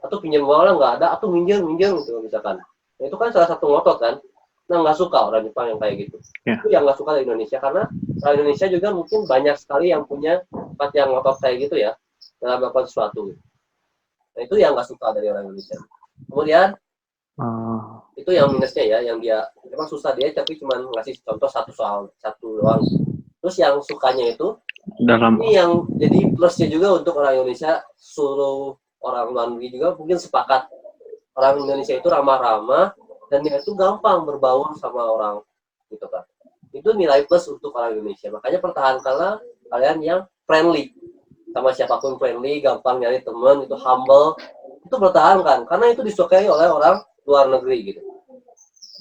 Atau pinjam uang nggak ada, atau minjem gitu misalkan. Nah, itu kan salah satu ngotot kan. Nah, nggak suka orang Jepang yang kayak gitu. Itu yang nggak suka dari Indonesia, karena orang Indonesia juga mungkin banyak sekali yang punya sifat yang ngotot kayak gitu ya dalam melakukan sesuatu. Nah, itu yang nggak suka dari orang Indonesia. Kemudian Itu yang minusnya ya, yang dia memang susah dia tapi cuma ngasih contoh satu soal satu doang. Terus yang sukanya itu dalam ini yang jadi plusnya juga untuk orang Indonesia, suruh orang luar negeri juga mungkin sepakat orang Indonesia itu ramah-ramah dan dia itu gampang berbaur sama orang gitu kan. Itu nilai plus untuk orang Indonesia. Makanya pertahankanlah kalian yang friendly sama siapapun, friendly, gampang nyari teman, itu humble, itu pertahankan karena itu disukai oleh orang luar negeri gitu.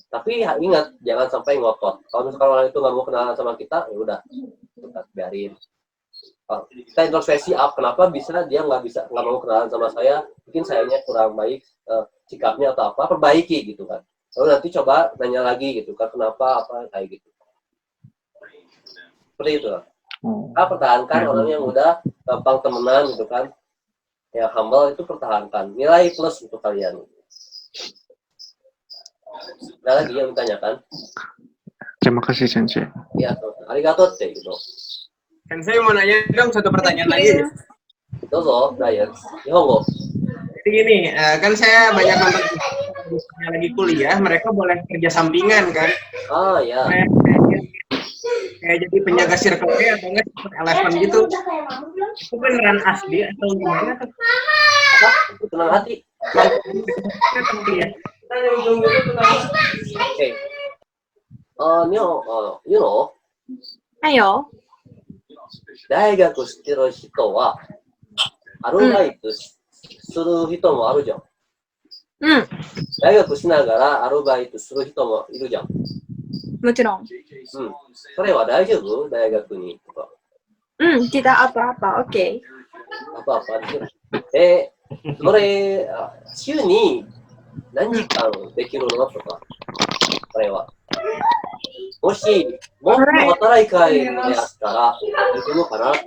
Tapi ingat jangan sampai ngotot. Kalau misalkan orang itu nggak mau kenalan sama kita, ya udah kita biarin. Kita introspeksi kenapa dia nggak mau kenalan sama saya, mungkin sayanya kurang baik sikapnya atau apa, perbaiki gitu kan. Lalu nanti coba nanya lagi gitu kan, kenapa apa kayak gitu. Seperti itu lah. Kita pertahankan orang yang udah gampang temenan gitu kan, yang humble itu pertahankan, nilai plus untuk kalian. Ada lagi yang ditanyakan? Terima kasih Sensei. Ya, arigato teh gitu. Sensei mau nanya dong satu pertanyaan lagi. Dozo, Brian. Nihongo. Jadi gini, kan saya banyak nonton yang lagi kuliah, mereka boleh kerja sampingan kan? Ah ya. Kayak jadi penjaga circle-nya atau enggak eleven gitu. Itu beneran asli atau gimana? Apa? Tenang hati. Okay. You know. Ayo. 大学してる人はアルバイトする人もあるじゃん。うん。大学しながらアルバイトする人もいるじゃん。もちろん。うん。それは大丈夫？大学にとか。うん、tidak apa-apa, oke. Apa-apa. それ、週に何時間できるのとか、これは。もし、もっと働き会であったら、できるのかなって。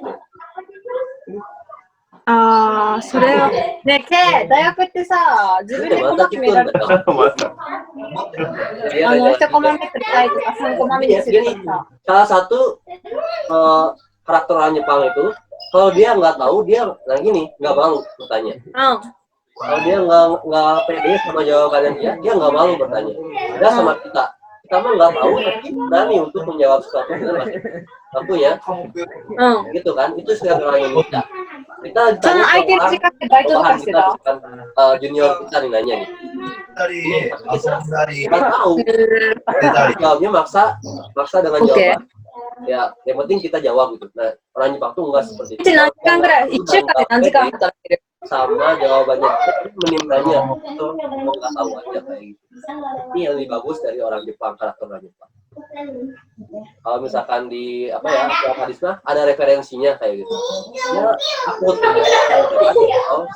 ああ、それは。ね、大学ってさ、自分でコマ決められる。1コマ目くらいとか3コマ目にするとか。Salah satu karakter orang Jepang itu, kalau dia nggak tahu, dia gini, nggak malu bertanya. Kalau dia nggak pede sama jawabannya dia nggak malu bertanya. Ada sama kita mah nggak tahu tapi berani untuk menjawab sesuatu dengan waktunya. Gitu kan, itu setiap orang Indonesia. Kita junior kita nih nanya nih. Nggak tahu. Jawabnya maksa dengan jawaban. Ya, yang penting kita jawab gitu. Nah, orang Jepang tuh enggak seperti itu. Sama jawabannya, menimanya itu nggak tahu aja kayak gitu. Ini yang lebih bagus dari orang Jepang, karakter orang Jepang. Kalau misalkan di apa ya, hadis mah ada referensinya kayak gitu. Ya, aku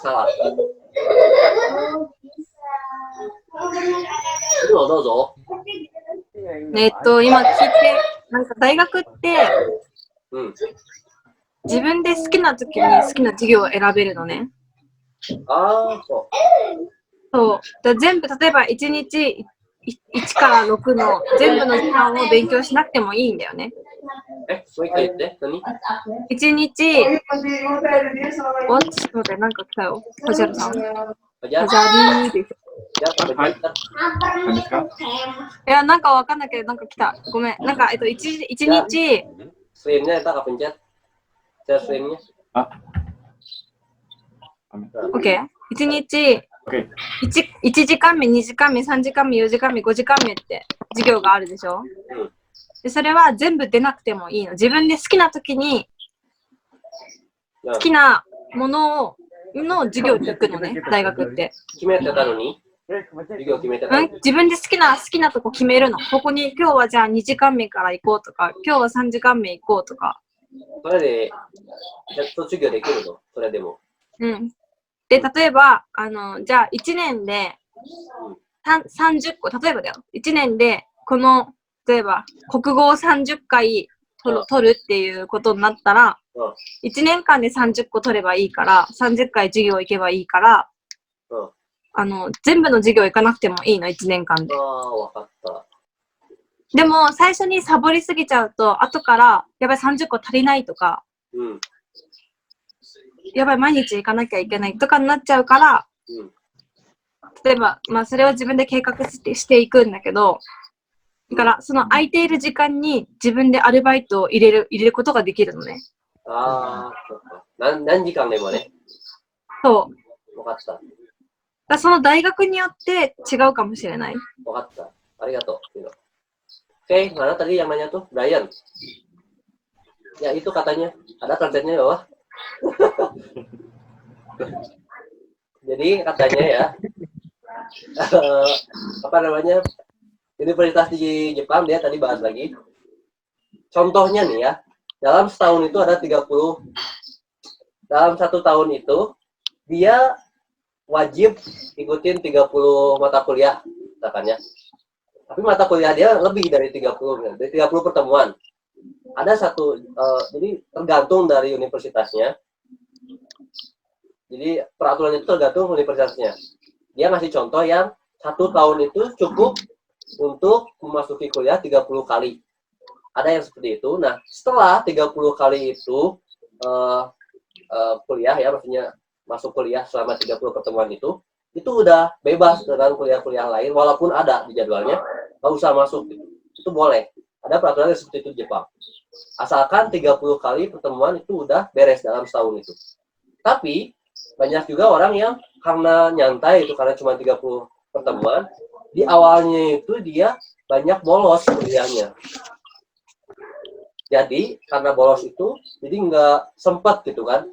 salah.どうぞ。今聞いて、なんか大学って、自分で好きな時に好きな授業を選べるのね。ああ、そう。そう。全部、例えば1日1から6の全部の時間を勉強しなくてもいいんだよね。もう一回言って。何？ 1日、ちょっと待って、なんか来たよ。おじゃるさん。おじゃりーです。いや、なんかわかんないけど、なんか来た。ごめん。なんか、1日。Streamnya kita kepencet. Share streamnya. Oke. 1日、1時間目、2時間目、3時間目、4時間目、5時間目って授業があるでしょ。でそれは全部出なくてもいいの。自分で好きな時に好きなものの授業に行くのね、大学って。決めてたのに？授業決めてたのに？自分で好きなとこ決めるの。ここに今日はじゃあ2時間目から行こうとか、今日は3時間目行こうとか。それで、授業できるの？それでも。うん。で、例えば、じゃあ1年で30個、例えばだよ。1年でこの、例えば国語を30回取るっていうことになったら、1年間で30個取ればいいから、30回授業行けばいいから、全部の授業行かなくてもいいの、1年間で。わかった。でも、最初にサボりすぎちゃうと、後から、やばい30個足りないとか、やばい毎日行かなきゃいけないとかになっちゃうから、例えば、まあ、それを自分で計画していくんだけど、だから、その空いている時間に自分でアルバイトを入れることができるのね。ああ、そっか。何時間でもね。そう。わかった。その大学によって違うかもしれない。わかった。ありがとう。Oke, mana tadi yang nanya tuh? Brian. Ya itu katanya. Ada targetnya di bawah. Jadi katanya ya, apa namanya, universitas di Jepang dia tadi bahas lagi. Contohnya nih ya, dalam setahun itu ada 30, dalam 1 tahun itu dia wajib ikutin 30 mata kuliah, katakannya. Tapi mata kuliah dia lebih dari 30 pertemuan. Ada satu, jadi tergantung dari universitasnya. Jadi peraturan itu tergantung universitasnya. Dia ngasih contoh yang 1 tahun itu cukup untuk memasuki kuliah 30 kali. Ada yang seperti itu. Nah, setelah 30 kali itu kuliah ya, maksudnya masuk kuliah selama 30 pertemuan itu udah bebas dengan kuliah-kuliah lain, walaupun ada di jadwalnya, nggak usah masuk gitu. Itu boleh. Ada peraturan seperti itu di Jepang. Asalkan 30 kali pertemuan itu udah beres dalam setahun itu. Tapi banyak juga orang yang karena nyantai itu, karena cuma 30 pertemuan, di awalnya itu dia banyak bolos kuliahnya. Jadi karena bolos itu, jadi nggak sempat gitu kan,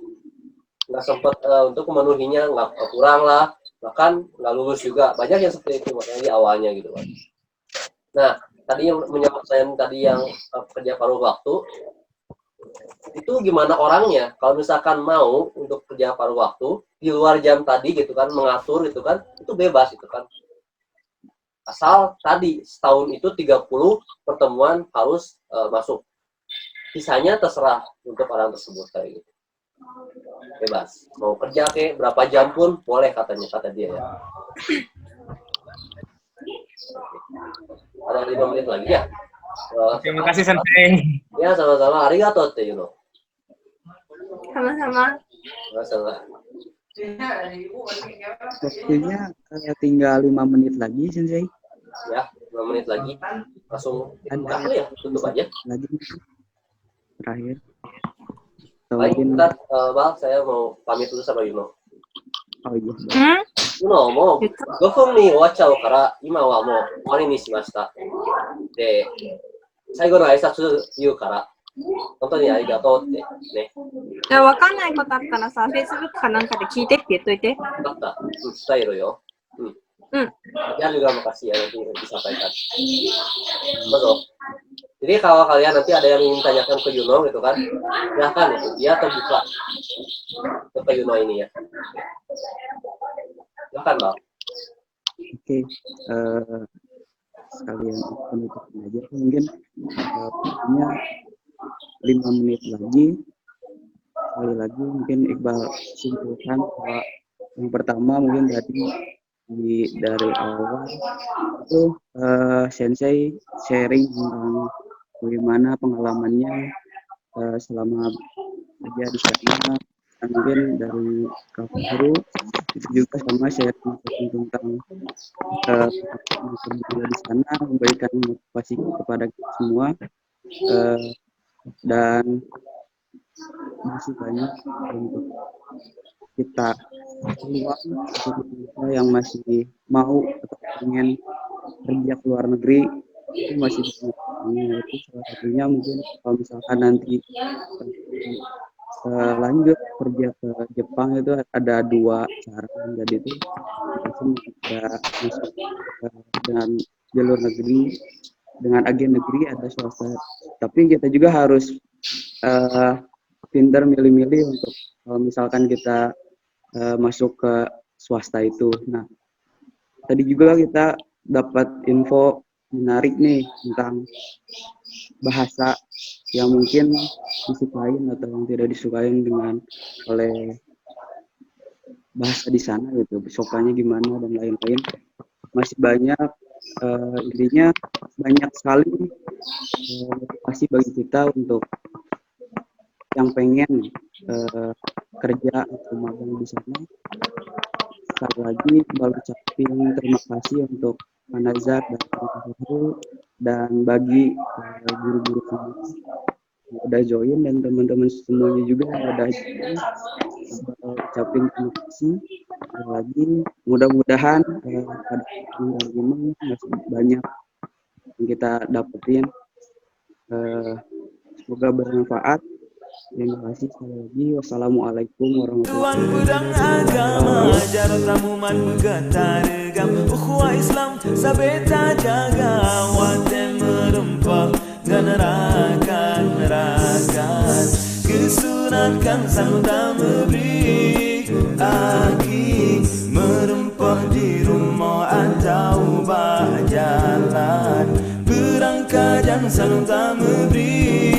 nggak sempat untuk memenuhinya, nggak kurang lah, bahkan nggak lulus juga. Banyak yang seperti itu makanya di awalnya gitu kan. Nah, tadi yang menyangkut tadi yang kerja paruh waktu, itu gimana orangnya? Kalau misalkan mau untuk kerja paruh waktu di luar jam tadi gitu kan, mengatur gitu kan, itu bebas gitu kan. Asal tadi setahun itu 30 pertemuan harus masuk. Sisanya terserah untuk orang tersebut kayak gitu. Bebas. Mau kerja kayak berapa jam pun boleh katanya, kata dia ya. Ada 5 menit lagi ya? Terima kasih Sensei. Ya, sama-sama. Arigatoっていうの。Sama-sama. Masalah. Waktunya tinggal 5 menit lagi, Sensei. Ya, 5 menit lagi. Langsung buka ya, tutup aja. Lagi terakhir. Baik, bentar, Bal, saya mau pamit dulu sama Yuno. Oh iya. Yuno, もう5分に終わっちゃうから、今はもう終わりにしました。で、最後の挨拶言うから、本当にありがとうってね。じゃあ、わかんないことあったらさ、Facebook かなんかで聞いてって言っといて。わかった。伝えるよ。Ya juga makasih ya nanti disampaikan. Betul. Jadi kalau kalian nanti ada yang ingin tanyakan ke Yuno gitu kan, silahkan itu dia terbuka ke Yuno ini ya. Silahkan Bang. Oke, sekalian penutup aja mungkin punya 5 menit lagi. Sekali lagi mungkin Iqbal simpulkan bahwa yang pertama mungkin dari awal itu Sensei sharing tentang bagaimana pengalamannya selama kerja di sana, dan mungkin dari Kak Guru itu juga sama sharing tentang kerja di sana, memberikan motivasi kepada kita semua, dan masih banyak untuk kita peluang yang masih mau atau ingin kerja ke luar negeri itu masih banyak. Itu salah satunya mungkin kalau misalkan nanti lanjut kerja ke Jepang itu ada 2 cara. Jadi itu ada masuk dengan jalur negeri, dengan agen negeri, ada swasta. Tapi kita juga harus pintar milih-milih untuk kalau misalkan kita masuk ke swasta itu. Nah, tadi juga kita dapat info menarik nih tentang bahasa yang mungkin disukain atau yang tidak disukain oleh bahasa di sana gitu, sopannya gimana dan lain-lain. Masih banyak, intinya banyak sekali motivasi bagi kita untuk yang pengen kerja atau magang di sana. sekali lagi baru ucapin terima kasih untuk Pak Nazar dan Pak dan bagi guru-guru semua yang udah join dan teman-teman semuanya juga yang udah join. Ucapin terima kasih sekali lagi. Mudah-mudahan pada hari ini masih banyak yang kita dapetin. Semoga bermanfaat. Terima kasih sekali lagi. Wassalamualaikum warahmatullahi wabarakatuh. Ajar tamu man begatarigam ukhuwah Islam sabeta jaga wate merempah ganarakan kesunatkan sang memberi aki merempah di rumah atau bah jalan berangkat dan sang memberi